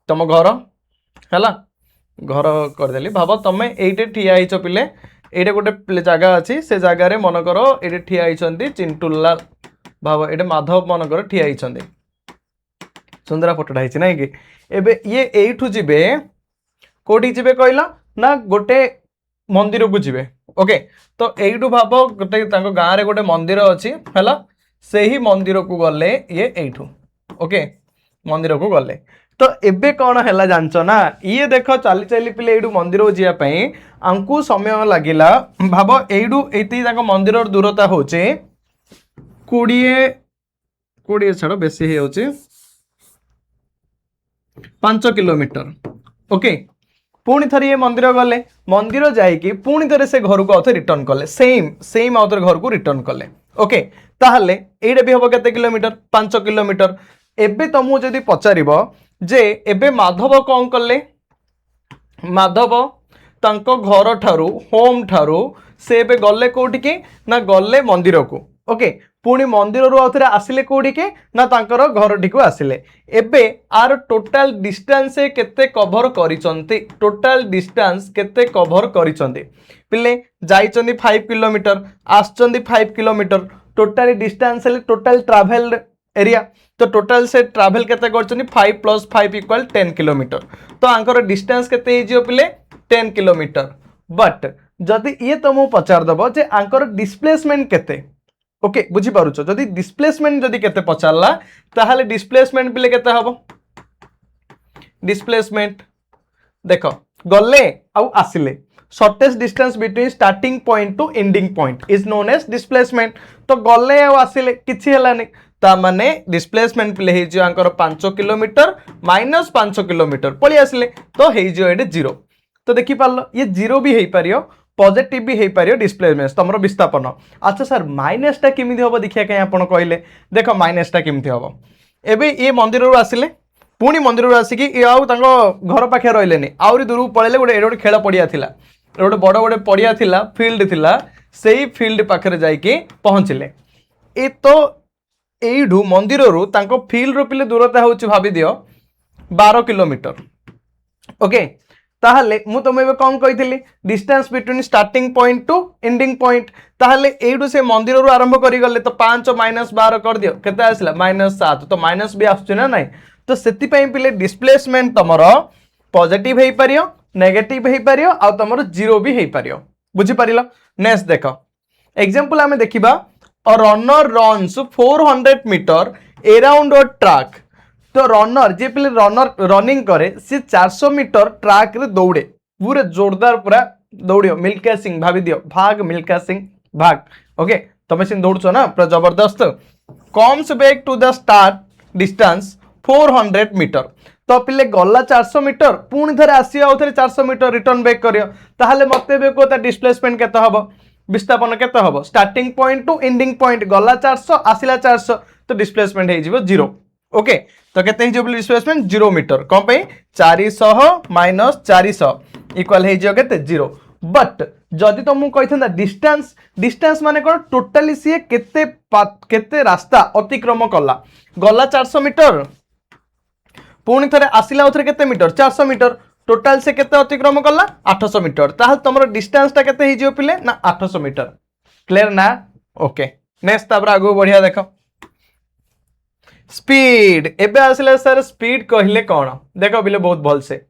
तम घर हैला घर कर देली भाबो तमे एइटे ठिया हिचो पिले एइटे गोटे जगह अछि से जगह रे मन करो एइटे ठिया हिचंती चिंटुलाल भाबो एइटे माधव मन करो ठिया हिचंती सुंदरा फोटोटा हिची नै कि एबे ये एइठू जिबे कोठी जिबे कहला ना गोटे मंदिर को जिबे ओके तो एइठू भाबो गोटे तांको गां रे गोटे मंदिर अछि हैला सेही मंदिर को गले ये एइठू ओके मंदिर को गले तो एबे कौन हैला जानचो ना ये देखो चाली चाली पिले एइठू मंदिर को जिया पई अंकु समय लागिला भाबो एइठू एति तांको मंदिर र दूरता होचे 20 छाड़ बेसी हे होचे 5 किलोमीटर ओके पुणी थरी ये मंदिर गले मंदिर जाइकी पुणी थरे से घर को आउथे रिटर्न कले सेम आउथे घर को रिटर्न कले ओके ताहले एइडे भी हबो केते किलोमीटर 5 किलोमीटर एबे तमु जदी पचारिबो जे एबे माधव कोन कले माधव तांको घर ठारू होम ठारू से एबे गले कोठी के ना गले मंदिर को ओके पुणी मंदिर रो आउथरे आसिले कोठी के ना तांकर घर ठी को आसिले एबे आर टोटल डिस्टेंस केते कवर करिसंती टोटल डिस्टेंस केते कवर करिसंती पिले जाइचंदी 5 किलोमीटर आछचंदी 5 किलोमीटर टोटल डिस्टेंस ले टोटल ट्रैवल एरिया तो टोटल से ट्रैवल केते करचंदी 5 + 5 = 10 किलोमीटर तो आंकर डिस्टेंस केते हिजियो पिले 10 किलोमीटर बट जदी ये तुमको पचार दबो जे आंकर डिस्प्लेसमेंट केते ओके बुझी पारुछो जदी डिस्प्लेसमेंट जदी केते पचारला ताहाले डिस्प्लेसमेंट पिले केते हबो डिस्प्लेसमेंट देखो गले आउ आसिले shortest distance between starting point to ending point is known as displacement तो गले आउ आसिले किछि हलानी ता माने डिस्प्लेसमेंट पिले हे जो आंकर 5 किलोमीटर - 5 किलोमीटर पळी आसिले तो हे जो एडे जीरो तो देखि पारलो ये जीरो भी हे पारियो पॉजिटिव भी हे पारियो डिस्प्लेसमेंट तमरो विस्थापन अच्छा सर माइनस टा केमिति होबो देखिया कहीं आपण कहले देखो माइनस टा केमिति होबो एबे ये मंदिर रो आसिले पुणी मंदिर रो आसी कि आउ तांको घर पाखे रहलेनी आउरी दूर पळेले गोटे एडे खेल पड़िया थिला गोटे बड़ गोटे पड़िया थिला फील्ड थिला सेही फील्ड पाखे जाइके पहुंचले ए तो एइडू मंदिर रो तांको फील्ड रो पिले दूरता होची भाबी दियो 12 किलोमीटर ओके ताहले मु तुम एबे कौन कहिथिली distance between starting point to ending point ताहले एइडू से मंदिर रो आरंभ करी गले तो 5 - 12 कर दियो केते आसला -7 तो माइनस भी आछुची ना नाही तो सेति पई पिले डिस्प्लेसमेंट तमरो पॉजिटिव हेई परियो नेगेटिव हेई परियो आ तमरो जीरो भी हेई परियो बुझी परिलो नेक्स्ट देखो एग्जांपल हमें देखिबा a runner runs 400 metre around a track तो रनर जे पिले रनर रनिंग करे से 400 मीटर ट्रैक रे दौड़े पूरे जोरदार पूरा दौड़ियो मिल्खा सिंह भाभी दियो भाग मिल्खा सिंह भाग ओके तमे सिंह दौड़छो ना पूरा जबरदस्त comes back to the start distance 400 metre तो पिले गला 400 मीटर पुणी थरे आसी आउ थरे 400 मीटर रिटर्न बैक करियो ताहले मते बे को ता डिस्प्लेसमेंट केते हबो विस्थापन केते हबो starting point to ending point गला 400 आसिला 400 तो डिस्प्लेसमेंट हे जिवो 0 ओके तो केते हे जो डिस्प्लेसमेंट 0 मीटर कौन पे 400 माइनस 400 इक्वल हे जो केते 0 बट जदि तुमको कहिथंदा डिस्टेंस डिस्टेंस माने कोन टोटली सी केते केते रास्ता अतिक्रम कला गला 400 मीटर पुणी थरे आसिला उथरे केते मीटर 400 मीटर टोटल से केते अतिक्रम कला 800 मीटर ताहल तमरो डिस्टेंस ता केते हे जो पिले ना 800 मीटर क्लियर ना ओके नेक्स्ट तापर आगो बढ़िया देखो स्पीड एबे आसिला सर स्पीड कहले कोन देखो बिले बहुत भल से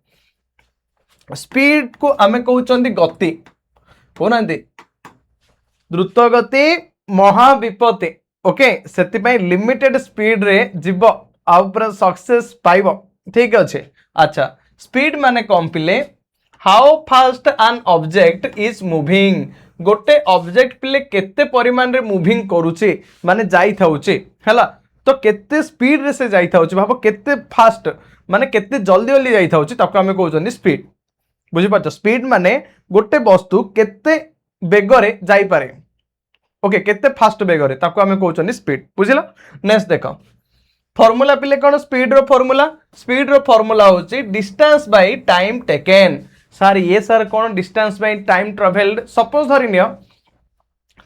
स्पीड को आमे कहउचंदी गति कोनांदी द्रुत गति महाविपत्ति ओके सेति पई लिमिटेड स्पीड रे जीव आ ऊपर सक्सेस पाइबो ठीक अच्छे अच्छा स्पीड माने कम पिले how fast N object is moving गोटे ऑब्जेक्ट पिले केते परिमाण रे मूविंग करूची माने जाई थाउची हैला तो केते स्पीड रे से जाई थाउची भाबो केते फास्ट माने केते जल्दी जल्दी जाई थाउची ताको हमें कहउचंदी स्पीड बुझी पाछ स्पीड माने गोटे वस्तु केते बेगरे जाई पारे ओके केते फास्ट बेगरे ताको हमें कहउचंदी स्पीड बुझिला नेक्स्ट देखो फॉर्मूला पिले कौन स्पीड रो फॉर्मूला होची distance by time taken sir ये सर कौन distance by time travelled suppose धरि नियो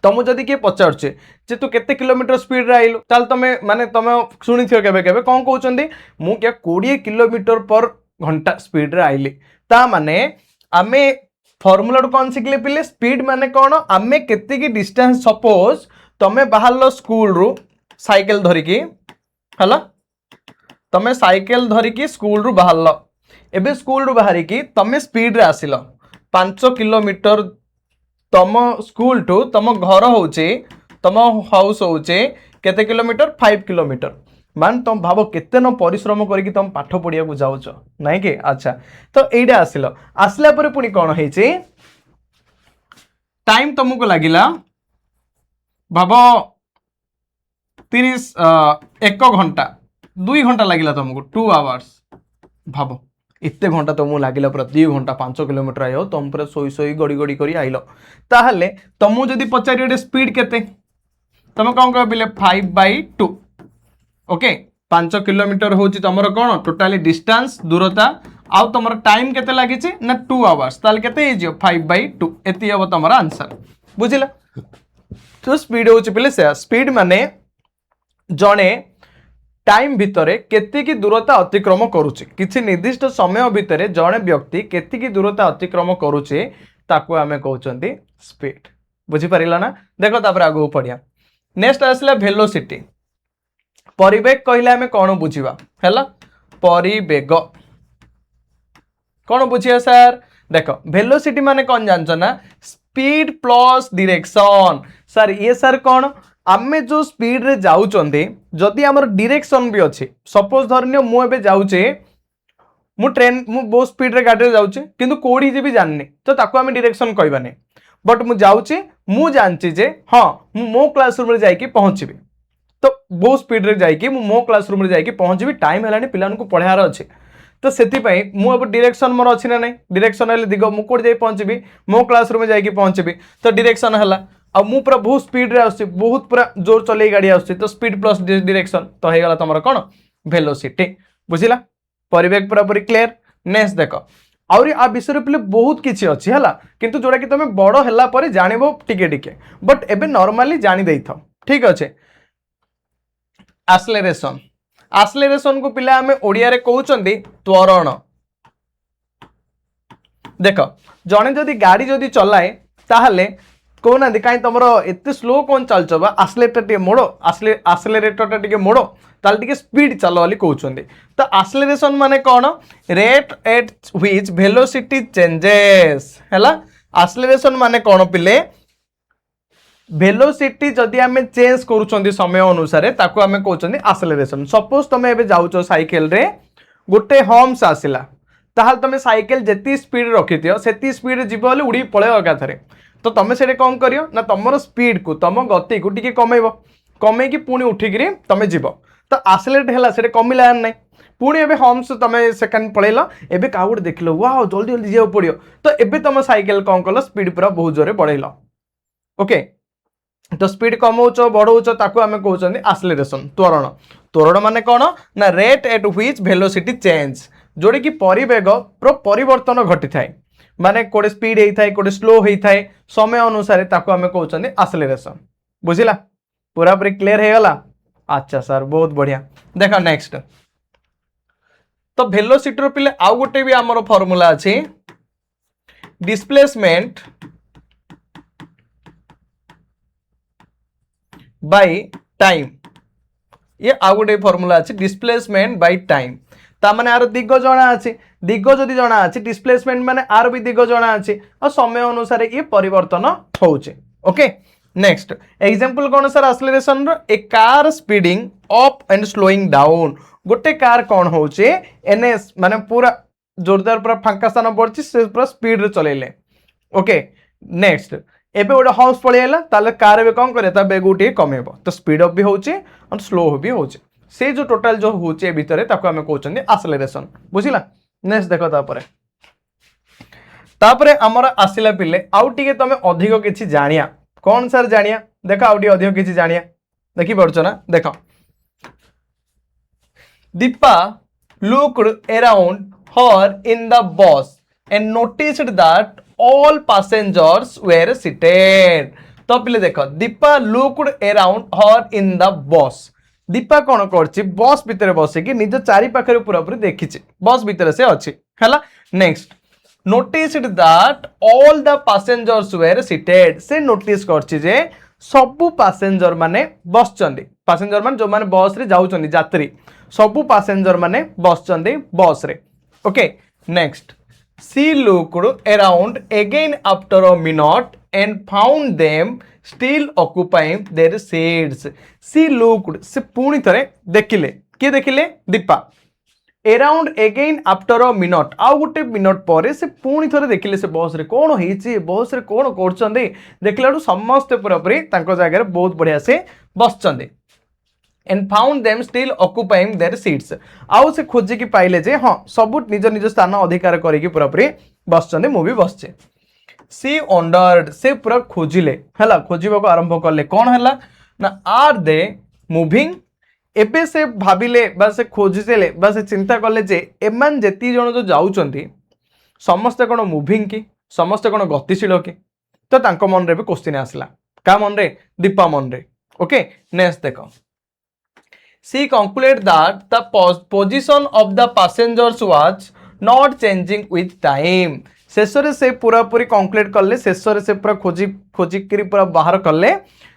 तुम जदि के पचारछे जे तू केते किलोमीटर स्पीड रे आइलो ताल तमे माने तमे सुनि थियो केबे केबे कोन कहउचंदी मु क्या 20 किलोमीटर पर घंटा स्पीड रे आइली ता माने आमे फॉर्मूला रो कोन सिखले पिले स्पीड माने कौन आमे केते की डिस्टेंस सपोज तमे बाहरलो स्कूल रो साइकिल धरि की हला तमे साइकिल धरिकी स्कूल रु बाहरल एबे स्कूल रु बाहरिकी तमे स्पीड रे आसिल 5 किलोमीटर तम स्कूल टू तम घर होचे तम हाउस होचे केते किलोमीटर 5 किलोमीटर मान तुम भाव केते न परिश्रम करिकी तुम पाठ पढ़िया को जाउछ नाही के अच्छा तो एइडा आसिल आसला परे पुनी कोन हेचे टाइम तुमको लागिला भाव 30 1 घंटा 2 घंटा लगिला तुमको 2 आवर्स भाव इतने घंटा तुमको लगिला पूरा 2 घंटा 5 किलोमीटर आयो तुम पूरा सोई सोई गड़ी गड़ी करी आइलो ताहले तुमको जदी पचारि स्पीड केते तुम कौन कहबिले 5/2 ओके 5 किलोमीटर होची तमरो कोन टोटली डिस्टेंस दूरता आउ तमरो टाइम केते लागिची ना 2 आवर्स ताल केते हे जियो 5/2 एती हबो तमरो आंसर बुझिला तो स्पीड होची पिले से स्पीड माने जणे टाइम भितरे केतिकी दूरता अतिक्रम करुचे किछि निर्दिष्ट समय भितरे जणे व्यक्ति केतिकी दूरता अतिक्रम करुचे ताको आमे कहउचंदी स्पीड बुझी परिला ना देखो तापर आगो पडिया नेक्स्ट आसला वेलोसिटी परिवेग कहले आमे कोन बुझिबा हैला परिवेग कोन बुझिया सर देखो वेलोसिटी माने कोन जानछ ना स्पीड प्लस डायरेक्शन सर ये सर कोन आमे जो स्पीड रे जाउचंदे जदि हमर डायरेक्शन भी अछि सपोज धरनियो मु एबे जाउचे मु ट्रेन मु बहुत स्पीड रे गाड़ी रे जाउचे किंतु कोडी जे भी जाननी तो ताको आमे डायरेक्शन कहबाने बट मु जाउचे मु जानची जे हां मु मो क्लासरूम रे जाई के पहुंचबी तो बहुत स्पीड रे जाई के मु मो क्लासरूम रे जाई के पहुंचबी टाइम हेलानी पिलान को पढार अछि तो सेति पई मु अब डायरेक्शन मोर अछि ना नै डायरेक्शन हेले दिगो मु कोड जाई पहुंचबी मो क्लासरूम रे जाई के पहुंचबी तो डायरेक्शन हला अब मु पूरा बहुत स्पीड रे आसी बहुत पूरा जोर चले गाड़ी आसी तो स्पीड प्लस डायरेक्शन तो हे गला तमरो कोन वेलोसिटी बुझिला परिवेग पूरा पूरी क्लियर नेक्स्ट देखो आउरी आ विषय पे बहुत किछि अछि हला किंतु जोडा कि तमे बड़ हला परे जानिबो टिके टिके बट एबे नॉर्मली जानि देइथो ठीक अछि एक्सेलरेशन एक्सेलरेशन को पिला हमें ओडिया रे कहउचंदी त्वरण देखो जणे जदी गाड़ी जदी चलाए ताहले कोना दिखाई तमरो एते स्लो कोन चलचबा एक्सेलरेटर टे मोड़ो एक्सेलरेटर टे टिके मोड़ो ताल टिके स्पीड चलो वाली कहउचंदी तो एक्सेलरेशन माने कोन rate at which velocity changes हैला एक्सेलरेशन माने कोन पिले वेलोसिटी जदि हमें चेंज करूचंदी समय अनुसार ताको हमें कहउचंदी एक्सेलरेशन सपोज तमे एबे जाउचो साइकिल रे गोटे हम्स आसिला ताहाल तमे साइकिल जेती स्पीड रखिथियो सेती स्पीड जिबो वाली उड़ी पळे अगा थरे तो तमे सेटे कौन करियो ना तमरो स्पीड को तम गति को टिके कमेइबो कमे की पुणी उठिकरी तमे जीवो तो एक्सेलरेट हैला सेटे कमिला नै पुणी एबे हम्स तमे सेकंड पळेला एबे काउड देखलो वाओ जल्दी जल्दी जेउ पड़ियो तो एबे तम साइकिल कौन कलो स्पीड पूरा बहुत जोरे बढ़ेला ओके तो स्पीड कमाउच बढ़ाऊच ताको आमे कहउछन एक्सेलरेशन त्वरण त्वरण माने कौन ना rate at which velocity change जोड़े कि परिवेग परिवर्तन घटी थाए माने कोडे स्पीड हेई थाए कोडे स्लो हेई थाए समय अनुसार ताको आमे कहउछन एक्सेलरेशन बुझिला पूरा पूरी क्लियर हे गला अच्छा सर बहुत बढ़िया देखा नेक्स्ट तो वेलोसिटी पिले आउ गोटे भी आमर फॉर्मूला अछि डिस्प्लेसमेंट बाय टाइम ये आउ गोटे फॉर्मूला अछि डिस्प्लेसमेंट बाय टाइम ता माने आर दिग जणा अछि दिग जदि जणा अछि डिस्प्लेसमेंट माने आर भी दिग जणा अछि और समय अनुसार ये परिवर्तन होउचे ओके नेक्स्ट एग्जांपल कोन सर एक्सेलरेशन रो a car speeding up and slowing down गोटे कार कोन होउचे एनएस माने पूरा जोरदार पूरा फांका स्थान पड़छि से पूरा स्पीड रे चलेले ओके नेक्स्ट एबे गोटे हॉर्स पळेला ताले कार बे कोन करे ता बेग उठी कमेबो तो स्पीड अप भी होउचे और स्लो भी होउचे से जो टोटल जो होउचे भितरे ताको हमें कहउछन एक्सेलरेशन बुझिला नेक्स्ट देखो तापरे हमर आसिला पिले आउ टिके तमे अधिक किछि जानिया कौन सर जानिया देखो आउ टिके अधिक किछि जानिया देखि पड़छो ना देखो Deepa looked around her in the bus and noticed that all passengers were seated तो पिले देखो Deepa looked around her in the bus Deepa कौन करछि बस भितर बसे कि निज चारि पाखरे पूरा पूरी देखिछि बस भितर से अछि हला next noticed that all the passengers were seated से नोटिस करछि जे सबु पैसेंजर माने बसचंदी पैसेंजर माने जो माने बस रे जाउचंदी यात्री सबु पैसेंजर माने बसचंदी बस रे okay next she looked around again after a minute and found them still occupying their seats she looked से पुणी थरे देखिले के देखिले Deepa around again after a minute आउ गोटे मिनट पर से पुणी थरे देखिले से बस रे कोन हेछि बस रे कोन करचंदी देखलाडू समस्त पूरा पूरी तांको जागा रे बहुत बढ़िया से बसचंदी and found them still occupying their seats आउ से खोजी की पाइले जे हां सब निज निज स्थान अधिकार करी की पूरा पूरी बसचंदी मु भी बसचे सी वंडर्ड से पूरा खोजिले हला खोजिबा को आरंभ करले कोन हला ना आर दे मूविंग एबे से भाबिले बा से खोजिले बा से चिंता करले जे एमान जेती जण जो जाउचंती समस्त कोन मूविंग की समस्त कोन गतिशील की तो तांको मन रे भी क्वेश्चन आसला का मन रे दीपा मन रे ओके नेक्स्ट देखो she concluded that the position of the passengers was not changing with time शेषरे से पूरा पूरी कंक्लूड करले शेषरे से पूरा खोजी करी पूरा बाहर करले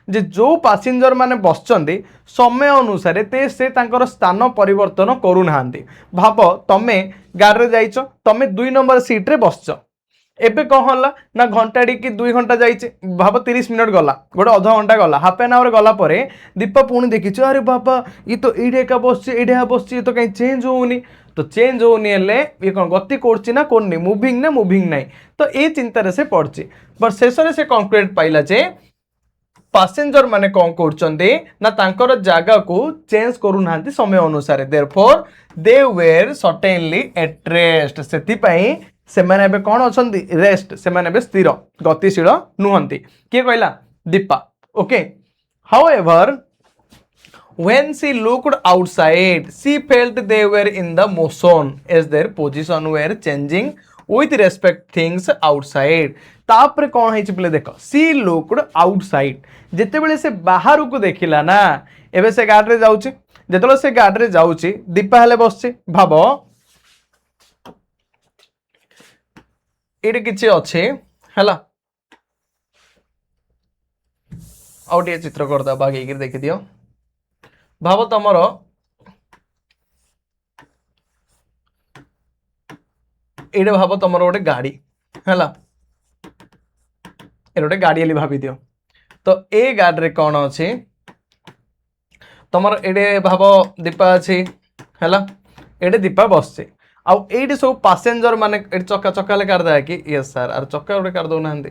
जे जो पैसेंजर माने बसचंदी समय अनुसार ते से तांकर स्थान परिवर्तन करू नांदी भाबो तमे गाड़ी रे जाइचो तमे 2 नंबर सीट रे बसचो एबे कहला ना घंटाडी की 2 घंटा जाइचे भाबो 30 मिनिट गला गोटे आधा घंटा गला हाफ एन आवर गला परे दीपा पुणी देखिचो अरे बाबा ये तो एडे का बसचे एडे बसचे तो कहीं चेंज होउनी तो चेंज होनी हेले ये कौन गति करछि ना कोन मूविंग नहीं तो ये चिंता से पड़छि बट शेषरे से कंक्लूड पाइला जे पैसेंजर माने कौन करछन्ते ना तांकर जागा को चेंज करू नांती समय अनुसार therefore they were certainly at rest सेति पई से माने एबे कोन अछन्ती रेस्ट से माने एबे स्थिर गतिशील नुहंती के कहला Deepa okay however when she looked outside she felt they were in the motion as their position were changing with respect things outside तापरे कोन हेछि पले देखो she looked outside जेते बेले से बाहर को देखिला ना एबे से गाड़ी रे जाउची जेतलो से गाड़ी रे जाउची दीपा हेले बसची भाबो एडी किछि अछि हला आउटे चित्र करदा बागी के देखि दियो भाव तमर एडे भाव तमर गोटे गाड़ी है गोटे गाड़ी भाभी दियो तो ए गाड़ी रे कौन अच्छी तमर एडे भाव दीपा अच्छी है एडे दीपा बस आउ एडी सब पैसेंजर माने चक्का चक्का ले कर दे कि यस सर आर चक्का गोटे कर दो नांदी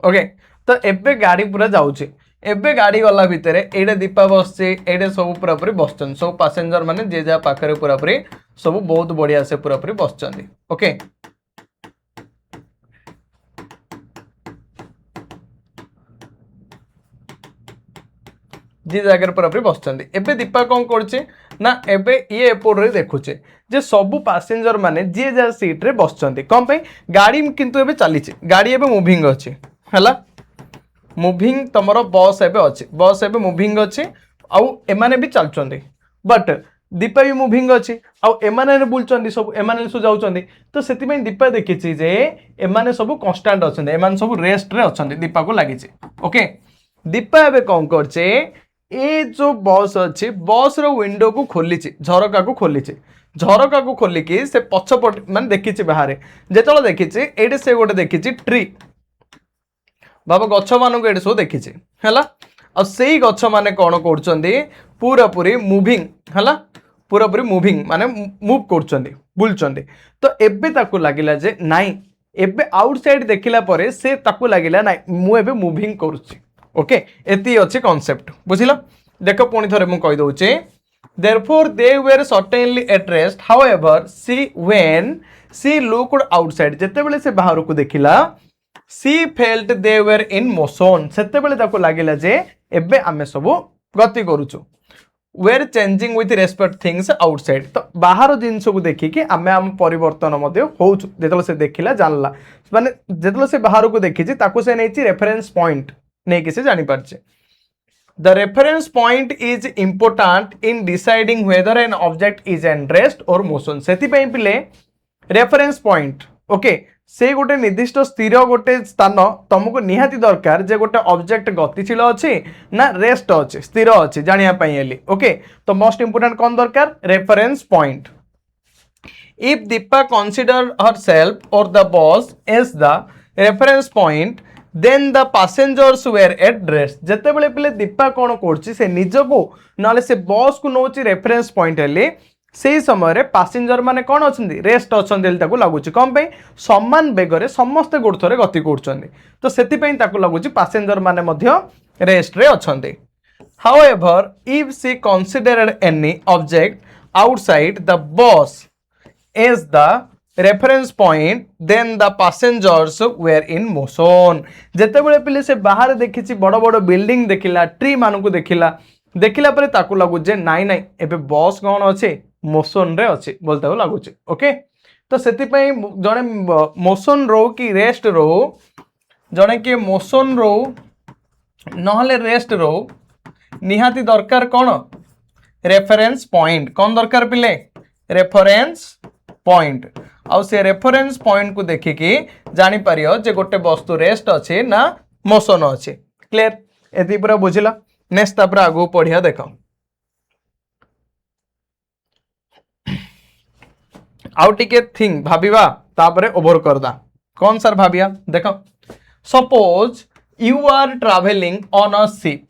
ओके तो एबे गाड़ी पूरा जाउची एबे गाड़ी गला भितरे एडे दीपा बसचे एडे सब पूरा पूरी बसचन सब पैसेंजर माने जे जा पाखरे पूरा पूरी सब बहुत बढ़िया से पूरा पूरी बसचंदी ओके जी जगह पूरापूरी बसुँच एवं दीपा कौन कर ये एपोर्ट देखुचे जे सबू पैसेंजर माने जी जहाँ सीट्रे बसुँच कौन गाड़ी किंतु एबे चली गाड़ी एबे मुविंग अच्छी है मुविंग तुमर बस एबे अच्छी बस एबे मुविंग अच्छी आउ एमाने भी चलुँच बट दीपा भी मुविंग अच्छी आउ एमाने बुलुँच सब एमाने सब जाऊँच तो से दीपा देखी जे एमाने सब कन्स्टांट अच्छा एमाने सब रेस्ट रे अच्छा दीपा को लगी ओके दीपा एबे कौन करचे ए जो बस अच्छी बस रो विंडो को खोली झरका को खोली झरका को खोलिकी से पछपट मान देखी बाहर जो देखी ये से गोटे देखी ट्री बाबा गछ मान को ये सब देखी है आई गछ मान कौन कर पूरा पूरी मुविंग है पूरा पूरी मुविंग माने मूव कर बुलुँच तो एबे ताकू लगिला जे नाई एबे आउटसाइड देखिला परे से ताकू लगिला नाई मु एबे मुविंग करूची ओके एती अच्छी कॉन्सेप्ट बुझिल देख पुणी थे मुझे कही दूचे therefore they were certainly at rest however when she looked outside जेते बेले से बाहर को देखिला she felt they were in motion सेते बेले ताको लागिला जे एबे आमे सब गति करूछु were changing with respect things outside तो बाहर जिनस को देखी कि आमे आम परिवर्तन मध्य होउछु जेतले से देखिला जानला माने जेतले से बाहर को देखी ताको से नेछि रेफरेंस पॉइंट नहीं किसी जानी Parche the reference point is important in deciding whether an object is at rest or motion सेति पई पिले reference point ओके से गोटे निर्दिष्ट स्थिर गोटे स्थान तुमको निहाती दरकार जे गोटे ऑब्जेक्ट गतिशील अच्छी ना रेस्ट अच्छे स्थिर अच्छी जानिया पई एली ओके तो मोस्ट इंपोर्टेंट कौन दरकार reference point if Deepa consider herself or the boss as the reference point then the passengers were at rest जेते बेले पिले दीपा कौन करछि से निजको नाले से बॉस को नोछि रेफरेंस पॉइंट हेले से समय रे पैसेंजर माने कौन अछंदी रेस्ट अछंदी ताको लागुछि कम पे समान बेगरे समस्त गोड़थरे गति करछंदी तो सेति पई ताको लागुछि पैसेंजर माने मध्य रेस्ट रे अछंदी however if she considered any object outside the boss as the reference point then the passengers were in motion जेते बेले पिले से बाहर देखिछि बड़ बड़ बिल्डिंग देखिला ट्री मान को देखिला परे ताकू लागु जे नाई नाई एबे बस कौन अच्छे मोशन रे अच्छे बोलते हो लागुचे ओके तो सेति पई जणे मोशन रो कि रेस्ट रो जणे कि मोशन रो नहले रेस्ट रो निहाती दरकार कौन रेफरेंस पॉइंट कौन दरकार पिले रेफरेंस पॉइंट आउ से रेफरेंस पॉइंट को देखिकी जानी पारियो जे गोटे वस्तु रेस्ट अच्छे ना मोशन अच्छे क्लियर एति पूरा बुझिला नेक्स्ट तापर आगु पढ़िया देख आउ टिके थिंग भाबिबा तापर ओवर करदा कौन सर भाबिया देख suppose you are travelling on a ship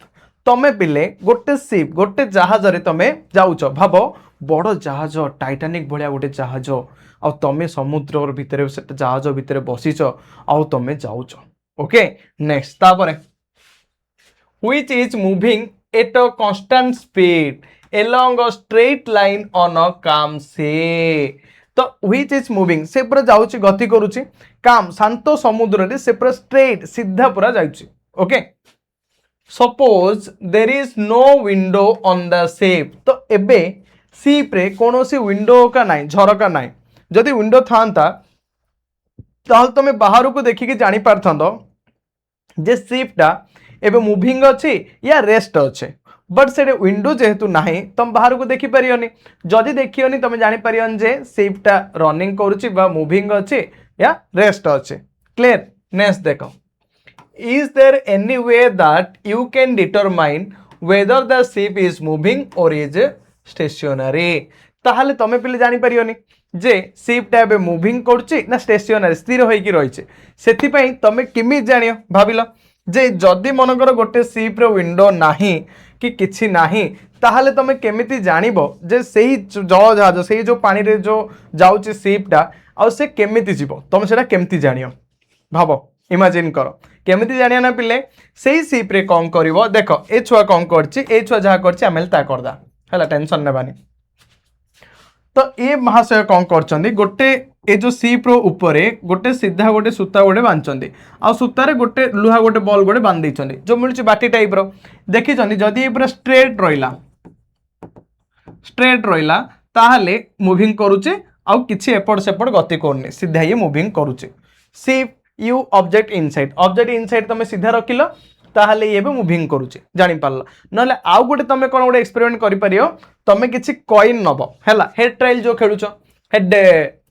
तमे पिले गोटे शिप गोटे जहाज रे तमे जाउछ भाबो बड़ जहाज टाइटानिक भलिया गोटे जहाज आ तमे समुद्र भितर से जहाज भितर बसीच आ तमे जाउछ ओके नेक्स्ट तापर which is moving at a constant speed along a straight line on a calm sea तो व्हिच इज मूविंग से पूरा जाउछि गति करूछि काम शांत समुद्र रे से पूरा स्ट्रेट सीधा पूरा जाउछि okay suppose there is no window on the ship तो एबे शिप रे कोनोसी विंडो का नाही झरका नाही जदि विंडो थांता ताल तमे बाहर को देखि कि जानि पारथंदो जे शिपटा एबे मूविंग अछि या रेस्ट अछि बट से विंडो जेहेतु नाही तुम बाहर को देखि परियोनी जदि देखियोनी तुम जानि परियोन जे शिपटा रनिंग करूछि बा मूविंग अछि या रेस्ट अछि क्लियर नेक्स्ट देखो is there any way that you can determine whether the ship is moving or is stationary ताहले तमे पिले जानि परियोनी जे शिप टा एबे मूविंग करछि ना स्टेशनरी स्थिर होई कि रहिছে सेथि पई तमे किमि जानियो भाबिलो जे जदि मनकर गोटे शिप रो विंडो नाही कि किछि नाही ताहले तमे केमिति जानिबो जे सेही जहाज सेही जो पानी रे जो जाउछि शिप टा आ से केमिति जीवो तमे सेटा केमिति जानियो भाबो इमेजिन करो केमिति जानिया ना पिले सेही शिप रे कौन करिवो देखो ए छुआ कौन करछि ए छुआ जहा करछि आमेल ता करदा हला टेंशन नेबानी तो ये महाशय कौन करछंदी गोटे ए जो सीप रो ऊपर गोटे सीधा गोटे सूता गोटे बांधते आ सूतार गोटे लुहा गोटे बॉल गोटे बांध देते जो मिलूँ बाटी टाइप रो देखी जदि पूरा स्ट्रेट रहा ताहले मुविंग करुचे आउ किछि एपट सेपट गति करनी सीधा ये मुविंग करुचे सीप यू ऑब्जेक्ट इनसाइड तुम सीधा रखिल ताहले ये भी मुविंग करुचे जानि पारल नले आउ गोटे तुम कोन गोटे एक्सपेरिमेंट करि परियो तुम किछि कॉइन नबो हैला हेड ट्रायल जो खेलुचो हेड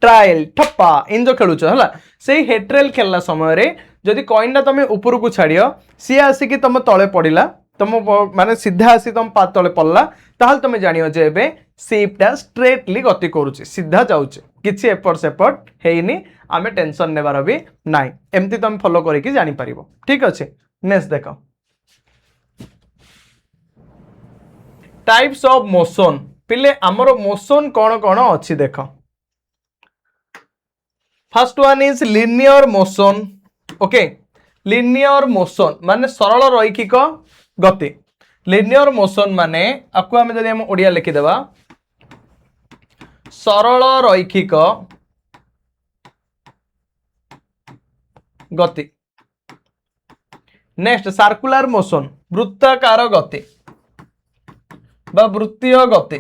ट्रायल ठप्पा इन जो खेलुचो हैला सेही हेड ट्रायल खेलला समय रे जदि कॉइन तुम ऊपर को छाड़ियो सी आसिकी तुम तळे पड़िला तुम माने सीधा आसी तुम पा तळे पड़ला ताहले तुम जानियो जे एबे सीपटा स्ट्रेटली गति करुचे सीधा जाउचे किछि एपट सेपट हेइनी आमे टेंशन नेबार भी नाइ एमती तुम फॉलो करिकि जानि परिबो ठीक अछि नेक्स्ट देखो टाइप्स ऑफ मोशन पिले हमर मोशन कोन कोन अछि देखो first one is linear motion okay linear motion माने सरल रैखिक गति लिनियर मोशन माने आपको हमें जदि हम ओडिया लिखि देबा सरल रैखिक गति नेक्स्ट सर्कुलर मोशन वृत्ताकार गति बा वृत्तीय गति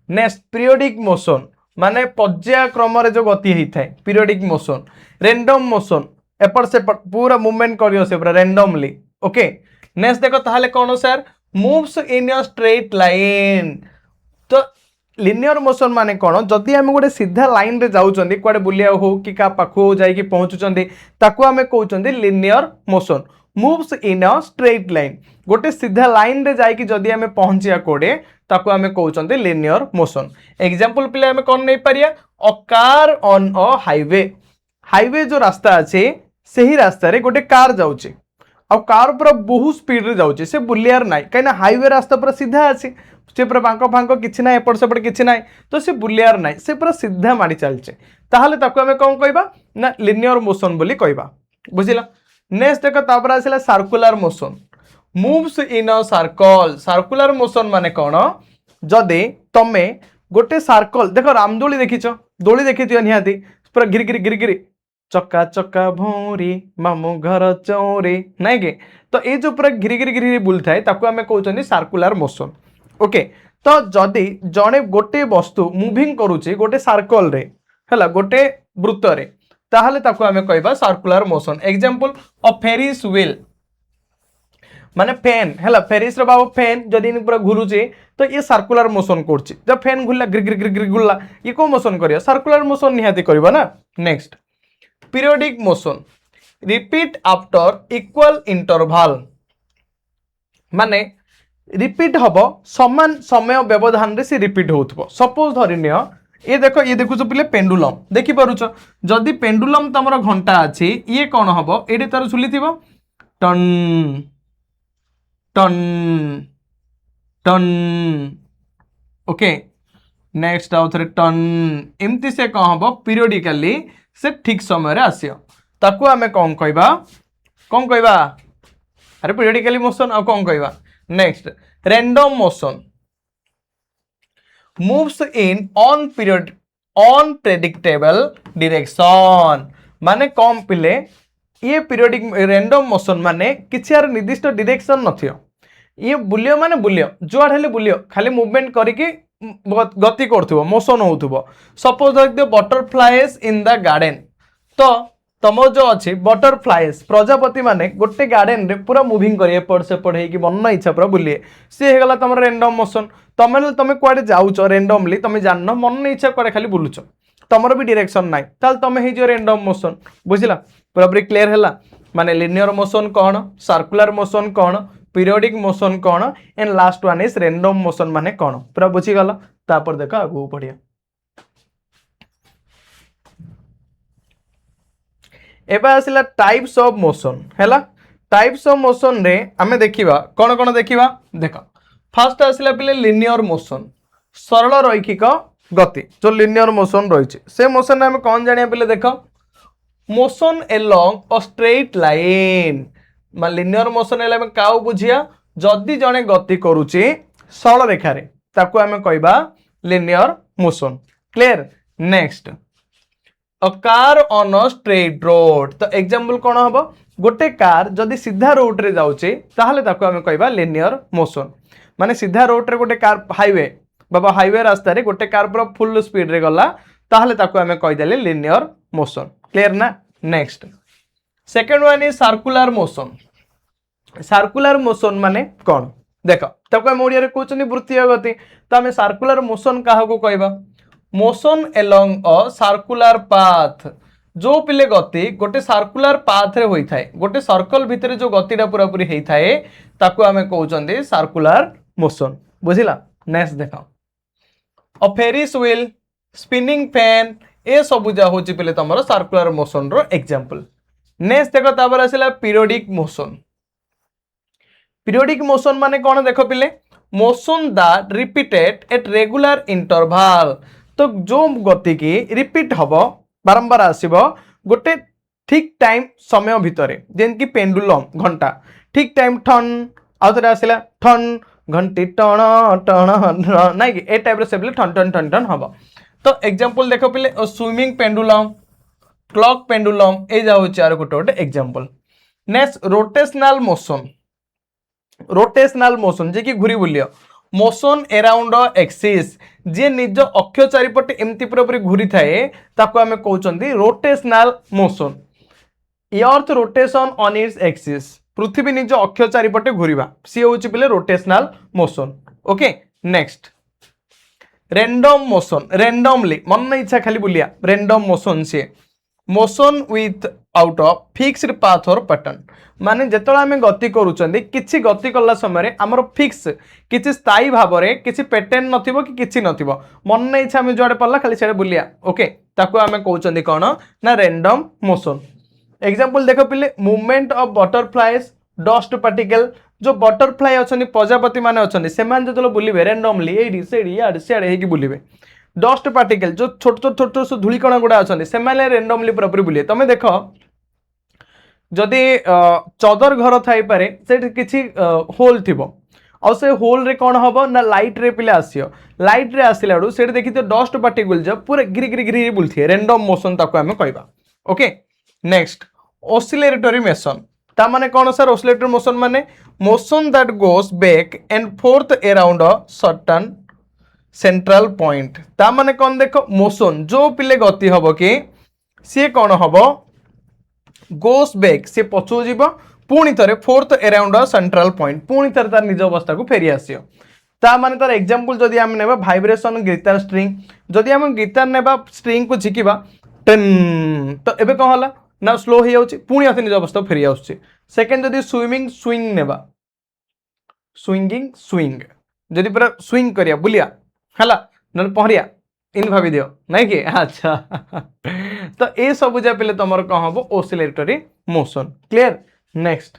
नेक्स्ट पीरियोडिक मोशन माने पर्यायक्रम रे जो गति होता है पीरियोडिक मोशन रैंडम मोशन एपट सेपट पूरा मूवमेंट करियो से पूरा रैंडमली ओके नेक्स्ट देखो ताहले कौन sir moves in a straight line तो लिनियर मोशन माने कौन जदि आम गोटे सीधा लाइन रे जाउचंदी कुआडे बुलिया हो कि का पाखो जाई पहुंचुचंदी ताकू आमे कहउचंदी linear motion moves in a straight line गोटे सीधा लाइन रे जाई कि जदि आमे पहुंचिया कोडे ताकू आमे कहउचंदी लिनियर मोशन एग्जांपल पिले आमे कोन नै परिया a car on a highway जो रास्ता अछि सेही रास्ता रे गोटे कार जाउची आ कार पूरा बहुत स्पीड रे जाउची से बुलियार नाइ काइना हाईवे रास्ता पूरा सीधा अछि से पूरा बांको फांको किछि ना एपट सेपट किछि ना तो से बुलियार नाइ से पूरा सीधा मारी चलचे ताहले ताकू हमें कोन कहबा ना लिनियर मोशन बोली कहबा बुझिला नेक्स्ट देखो तापर आसिला circular motion moves in a circle circular motion माने कोन जदि तमे गोटे सर्कल देखो रामदोली देखिछो दोली देखिथियो निहाती पूरा गिर चक्का चक्का भौरी मामू घर चौरी नाइ के तो ये जो पूरा गिरी बुल थाए ताकू हमें कहउचंदी सर्कुलर मोशन ओके तो जदि जड़े गोटे वस्तु मुविंग करुचे गोटे सर्कल रे हैला गोटे वृत्त रे ताहले ताकू हमें कहबा सर्कुलर मोशन एग्जांपल अ फेरिस व्हील माने फैन हैला फेरिस रे बाबू फैन जदि पूरा घुरुचे तो ये सर्कुलर मोशन करछि जब फैन घुरला गिर घुरला ये को मोशन करियो सर्कुलर मोशन निहाती करबा ना next periodic motion repeat after equal interval माने रिपीट हबो समान समय व्यवधान रे से रिपीट होथबो सपोज धरिनियो ये देखो जो पिले पेंडुलम देखि पारुछ जदि पेंडुलम तमरो घंटा अछि ये कोन हबो एडी तार सुली थिबो टन टन टन ओके नेक्स्ट आउ थरे टन एमती से कोन हबो पीरियोडिकली से ठीक समय रे आसियो ताकू हमें कोन कहबा अरे पीरियोडिकली मोशन आ कोन कहबा next random motion moves in on period on predictable direction माने कम पिले ये पीरियोडिक रैंडम मोशन माने किछि आर निर्दिष्ट डायरेक्शन नथियो ये बुलियो माने बुलियो जुआड हेले बुलियो खाली मूवमेंट करिके गति करथुबो मोशन होथुबो suppose like the butterflies in the garden तो तम जो अच्छी बटरफ्लाइज प्रजापति माने गोटे गार्डन रे पूरा मूविंग करिए एपट सेपट हेकि मन इच्छा पूरा बुलिए सी हेगला तमर रैंडम मोशन तमे कुआडे जाउच रैंडमली तमे जानन मन इच्छा कुआडे खाली बुलुच तमर भी डायरेक्शन नाइ ताल तमे हे जो रैंडम मोशन बुझिला पूरा पूरी क्लियर हैला माने linear motion cone circular motion cone periodic motion cone and last one is random motion माने कोन पूरा बुझी गला तापर देखो आगु पढ़िया एबा आसिला टाइप्स ऑफ मोशन हैला टाइप्स ऑफ मोशन रे आमे देखिबा कोन कोन देखिबा देखो फर्स्ट आसिला पिले लिनियर मोशन सरल रैखिक गति जो लिनियर मोशन रहिছে से मोशन हमें कोन जानिया पिले देखो motion along a straight line मा लिनियर मोशन एला में काउ बुझिया जदी जने गति करूची सरल रेखा रे ताकू हमें कहबा linear motion. Clear. Next a car on a straight road. तो एग्जांपल कौन हम गोटे कार जदि सीधा रोड रे जाउचे ताहले ताको हमें कहबा लिनियर मोशन। माने सीधा रोड रे गोटे कार हाईवे बाबा हाईवे रास्ता रे गोटे कार पूरा फुल स्पीड रे गला ताहले ताको हमें कहि देले लिनियर मोशन। क्लियर ना। Next second one is circular motion. Circular motion माने कौन देख ताको हम ओडिया रे कहउछनी वृत्तीय गति। तो हमें सर्कुलर मोशन काहा को कहबा motion along a circular path. जो पिले गति गोटे सर्कुलर पाथ रे होई थाए गोटे सर्कल भितरे जो गतिटा पूरा पूरी हेई थाए ताको हमें कहउछंदी सर्कुलर मोशन। बुझिला। नेक्स्ट देखो अ फेरिस व्हील स्पिनिंग फैन ए सब जा होची पिले तमरो सर्कुलर मोशन रो एग्जांपल। नेक्स्ट देखो तापर आसिला पीरियोडिक मोशन। पीरियोडिक मोशन माने कौन देख पिले motion that repeated at regular interval. तो जो गति की रिपीट हबो बारंबार आसीबो गोटे ठीक टाइम समय भितरे जेन की पेंडुलम घंटा ठीक टाइम ठन आउतरे आसिला ठन घंटी टण टण नाइ कि ए टाइप रे सेबले ठन ठन ठन ठन हबो। तो एग्जांपल देखो पिले स्विमिंग पेंडुलम क्लॉक पेंडुलम ए जा होची आरो गोटे गोटे example. Next rotational motion. Rotational motion जे कि घुरी बुलियो मोशन अराउंड एक्सिस जे निज अक्ष चारिपटे एमती पूरा घुरी थाए ताको हमें कहउचंदी rotational motion. Earth rotation on its axis पृथ्वी निज अक्ष चारिपटे घुरीबा सी होची पिले rotational motion. Okay. Next random motion randomly मन इच्छा खाली बुलिया रैंडम मोशन से motion with out of fixed path और पैटर्न। माने जेतला हमें गति करूचंदी किछि गति करला समय हमर फिक्स किछि स्थायी भाव रे किछि पैटर्न नथिबो कि किछि नथिबो मन इच्छा हमें जोडे पल्ला खाली सेडे बुलिया। ओके ताको हमें कहउचंदी कोन ना रैंडम मोशन। एग्जांपल देखो पिले movement of butterflies dust particle. जो बटरफ्लाई अछनी प्रजापति माने अछनी से मान जतलो बुलिबे रैंडमली एडी सेडी याड सेड हेकी बुलिबे। डस्ट पार्टिकल जो छोट छोट छोट छोट धूलिकणा गुडा अछनी से माने रैंडमली पूरा पूरी बुलिए। तमे देखो जदि चदर घर थाई पारे सेठ किछि होल थिबो और से होल रे कोन हबो ना लाइट रे पिले आसियो लाइट रे आसिला डू सेठ देखि तो डस्ट पार्टिकल जो पूरा गिरी गिरी गिरी बुलथि रैंडम मोशन ताको हमें कहबा। ओके। Next oscillatory motion. ता माने कौन सर ऑसिलेटरी मोशन माने motion that goes back and fourth around a certain central point. ता माने कौन देखो मोशन जो पिले गति हबो कि सी कौन हबो गोस बैक से पछो जीव पुणी थरे fourth around a central point पुणी थरे तार निज अवस्था को फेरी आसियो। ता माने तार एग्जांपल जदि हम नेबा वाइब्रेशन गिटार स्ट्रिंग जदि हम गिटार नेबा स्ट्रिंग को झिकिबा टन तो एबे कोन होला ना स्लो हो जाउची पुणी आसे निज अवस्था फेरी आउची। सेकंड जदि स्विमिंग स्विंग नेबा स्विंगिंग स्विंग जदि पूरा स्विंग करिया बुलिया हला न पहरिया इन भाभी दियो नहीं कि अच्छा तो ए सब जा पहले तुमर कौन हम oscillatory motion. Clear. Next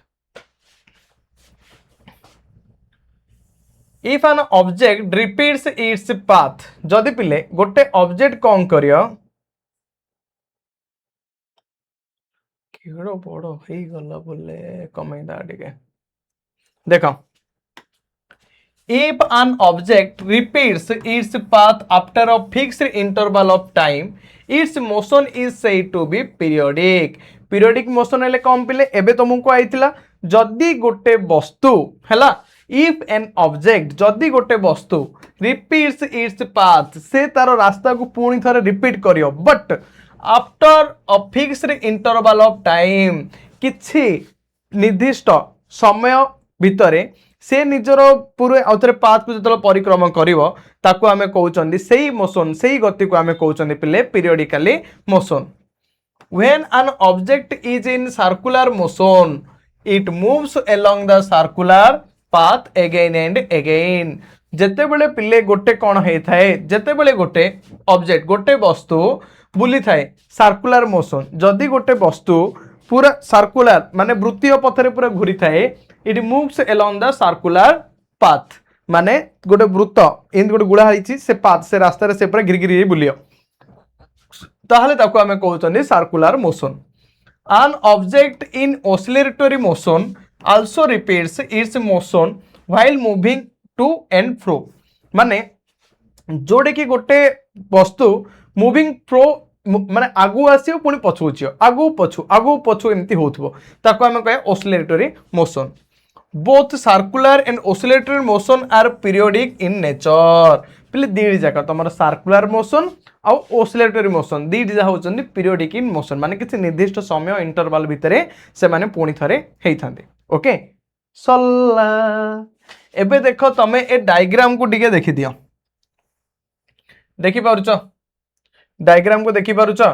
if an object repeats its path जदि पिले गोटे ऑब्जेक्ट कौन करियो केड़ो बड़ो हेई गला बोले कमेदा टिके देखो if an object repeats its path after a fixed interval of time its motion is said to be periodic। periodic motion हेले कम पिले एबे तुमको आइतिला जदि गोटे वस्तु हैला if an object जदि गोटे वस्तु repeats its path से तार रास्ता को पुणी थरे रिपीट करियो but after a fixed interval of time किछि निर्दिष्ट समय भितरे से निजर पूरे आउथरे पाथ को जतल परिक्रम करिवो ताको हमें कहउचंदी सेही मोशन सेही गति को हमें कहउचंदी पिले periodically motion. When an object is in circular motion it moves along the circular path again and again. जेते बेले पिले गोटे कोन हे थाए जेते बेले गोटे ऑब्जेक्ट गोटे वस्तु बुली थाए सर्कुलर मोशन जदि गोटे वस्तु पूरा सर्कुलर माने वृत्तीय पथरे पूरा घुरी थाए it moves along the circular path माने गोटे वृत्त इन गोटे गुड़ा हाइची से पाथ से रास्ता रे से पूरा गिरी गिरी बुलियो ताहले ताको हमें कहउचंदी circular motion. An object in oscillatory motion also repeats its motion while moving to and fro. माने जोड़े कि गोटे वस्तु मुविंग फ्रो माने आगु आसियो पुणी पछू जियो आगु पछू एमती होथबो ताको हम कहे oscillatory motion both circular and oscillatory motion are periodic in nature पहले दीडी जाक तुम सर्कुलर मोशन आउ ऑसिलेटरी मोशन दीडी जा होचंदी पीरियोडिक इन मोशन माने किसी निर्दिष्ट समय इंटरवल भितर से माने पुणी थरे हेई थांदे ओके सल्ला एबे देखो तमे ए डायग्राम को टिके देखि दियो देखि पारुचो डायग्राम को देखि पारुचो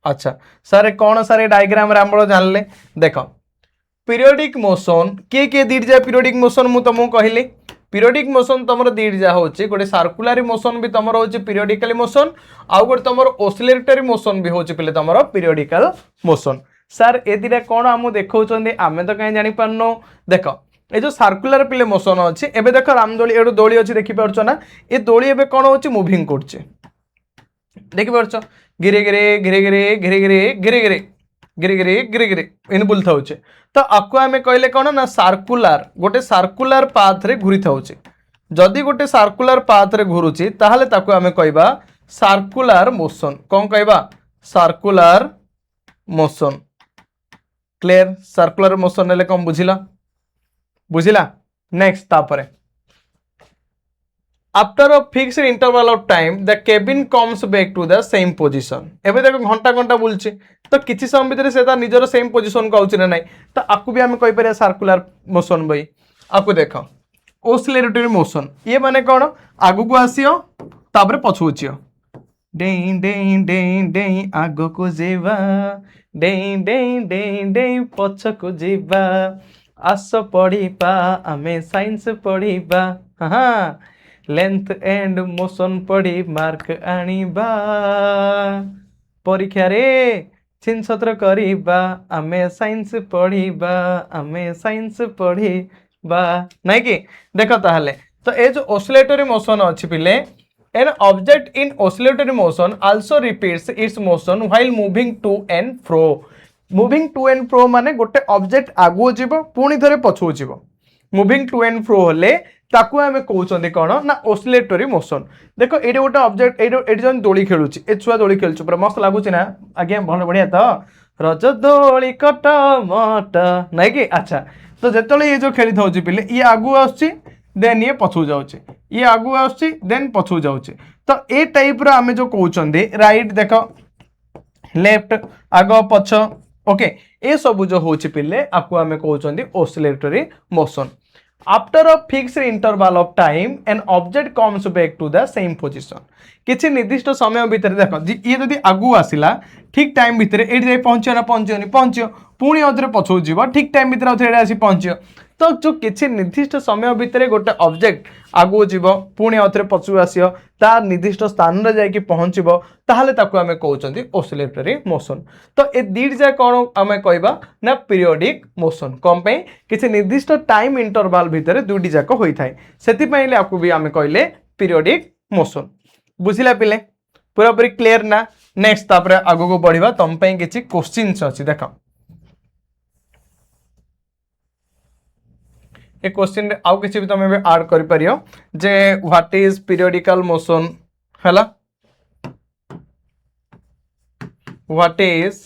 अच्छा सर कौन सारे डायग्राम रे हमरो जानले देखो पीरियोडिक मोशन के दीड जा पीरियोडिक मोशन मु तुमको कहली पीरियोडिक मोशन तुम दीड जा होची गोटे सर्कुलर मोशन भी तुम होची पीरियोडिकली मोशन आउ गोटे तुम ऑसिलेटरी मोशन भी होची पहले तुम पीरियोडिकल मोशन सर ए दिरा कौन आम देखौचंदी आमे तो कहीं जानि पारनो देखो ए जो सर्कुलर पिले मोशन अच्छी एबे देख रामदोली एडो दोली अच्छी देखि पारछ ना ए दोली एबे कौन होची मूविंग करछे देखि पारछ गिरे गिरे गिरे गिरे गिरे गिरे गिरे गिरे गिरे गिरे गिरे गिरे इन बुल थाउचे तो आपको आमे कहले कौन ना सर्कुलर पाथ रे घुरी थाउचे जदि गोटे सर्कुलर पाथ रे घुरुची ताहले ताको आमे कहबा सर्कुलर मोशन कौन कहबा circular motion clear circular motion नेले कौन बुझिला नेक्स्ट तापरे after a fixed interval of time the cabin comes back to the same position एबे देखो घंटा घंटा बुलची तो किछि समय भीतर से ता निजर सेम पोजीशन को आउची ना नहीं तो आकु भी हम कहि परिया सर्कुलर मोशन बई आकु देखो ऑसिलेटरी मोशन ये माने कोन आगु को आसियो तापरे पछुचियो डेई डेई डेई डेई आगु को जेवा डेई डेई डेई डेई पछ को जेवा आस पढ़िबा आमे साइंस पढ़िबा हाँ लेंथ एंड मोशन पढ़ी मार्क आनिबा परीक्षा रे छिन छत्र करिबा आमे साइंस पढ़िबा आमे साइंस पढ़िबा नहीं कि देखो ताहले तो ए जो ऑसिलेटरी मोशन अछि पिले an object in oscillatory motion also repeats its motion while moving to and fro moving to and fro माने गोटे ऑब्जेक्ट आगु जीवो पुणी थरे पछू जीवो मूविंग टू एंड फ्रो होले ताकू आमे कहउचंदी कोन ना ऑसिलेटरी मोशन देखो एडे गोटे ऑब्जेक्ट एडे जन दोली खेलुची ए छुआ दोली खेलछु पूरा मस्त लागुची ना आगे भल बढ़िया तो रज दोली कट मट नहीं कि अच्छा तो जेतले ये जो खेली थाउची पिले ये आगु आछी देन ये पछू जाउची ये आगु आछी देन पछू जाउची तो ए टाइप रो आमे जो कहउचंदी राइट देखो लेफ्ट आगो पछ ओके ए सब जो होची पिले आकु आमे कहउचंदी oscillatory motion after a fixed interval of time an object comes back to the same position किछि निर्दिष्ट समय भीतर देखो ये जदि आगु आसिला ठीक टाइम भीतर एठी जाई पहुंचियो ना पहुंचियो पुणी अधरे पछौ जीव ठीक टाइम भीतर अधरे एठी आसी पहुंचियो तो जो किछि निर्दिष्ट समय भीतर गोटे ऑब्जेक्ट आगु जीव पुणी अधरे पछौ आसियो ता निर्दिष्ट स्थान रे जाई कि पहुंचिबो ताहाले ताकू आमे कहउचंदी ऑसिलेटरी मोशन तो ए दीड जा कोन आमे कहबा ना पीरियोडिक मोशन कम पे किछि निर्दिष्ट टाइम इंटरवल भीतर दुडी जाक होई थाए सेति पहिले आकू भी आमे कहले पीरियोडिक मोशन बुझिला पिले पूरा पूरी क्लियर ना नेक्स्ट तापरे आगो को बढ़िबा तम पे किछि क्वेश्चंस अछि देखो ए क्वेश्चन रे आउ किछि भी तमे भी ऐड करि परियो जे व्हाट इज पीरियोडिकल मोशन हला व्हाट इज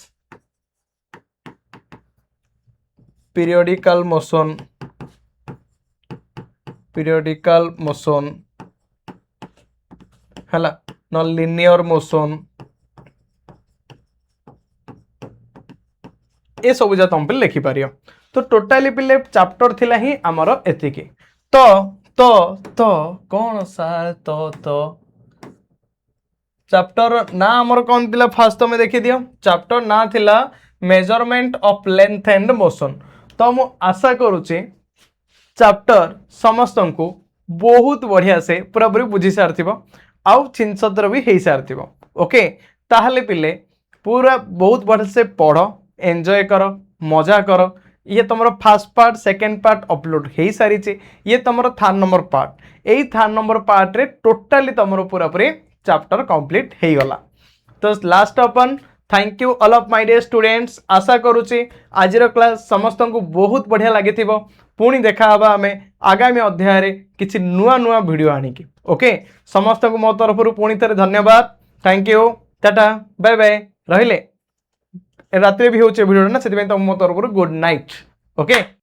पीरियोडिकल मोशन हला न लिनियर मोशन ए सब जा तुम पे लिखि पारियो तो टोटाली पिले चैप्टर थिला ही हमर एतिकी तो कौन सार तो चैप्टर ना हमर कौन थिला फास्ट में देखि दियो चैप्टर ना थिला measurement of length and motion तो मु आशा करूची चैप्टर समस्त को बहुत बढ़िया से पूरा पूरी बुझी सारथिबो आउ छिनसत्र भी हेई सारथिबो ओके ताहले पिले पूरा बहुत बढ़िया से पढ़ो एंजॉय करो मजा करो ये तुम first part second part upload हो सारी ये तुम थर्ड नंबर पार्ट यही थर्ड नंबर पार्ट रे टोटाली तुम पूरा पूरी चैप्टर कंप्लीट हो गला तो लास्ट अपन thank you all of my dear students आशा करूची आज क्लास समस्त को बहुत बढ़िया लगी पुणी देखा हवा आमे आगामी अध्याय रे किछि नुआ नुआ वीडियो आनिकी ओके समस्त को मो तरफ पुणी थे धन्यवाद thank you tata bye bye रहिले रात्रि भी होचे वीडियो ना से मो तरफ गुड नाइट ओके।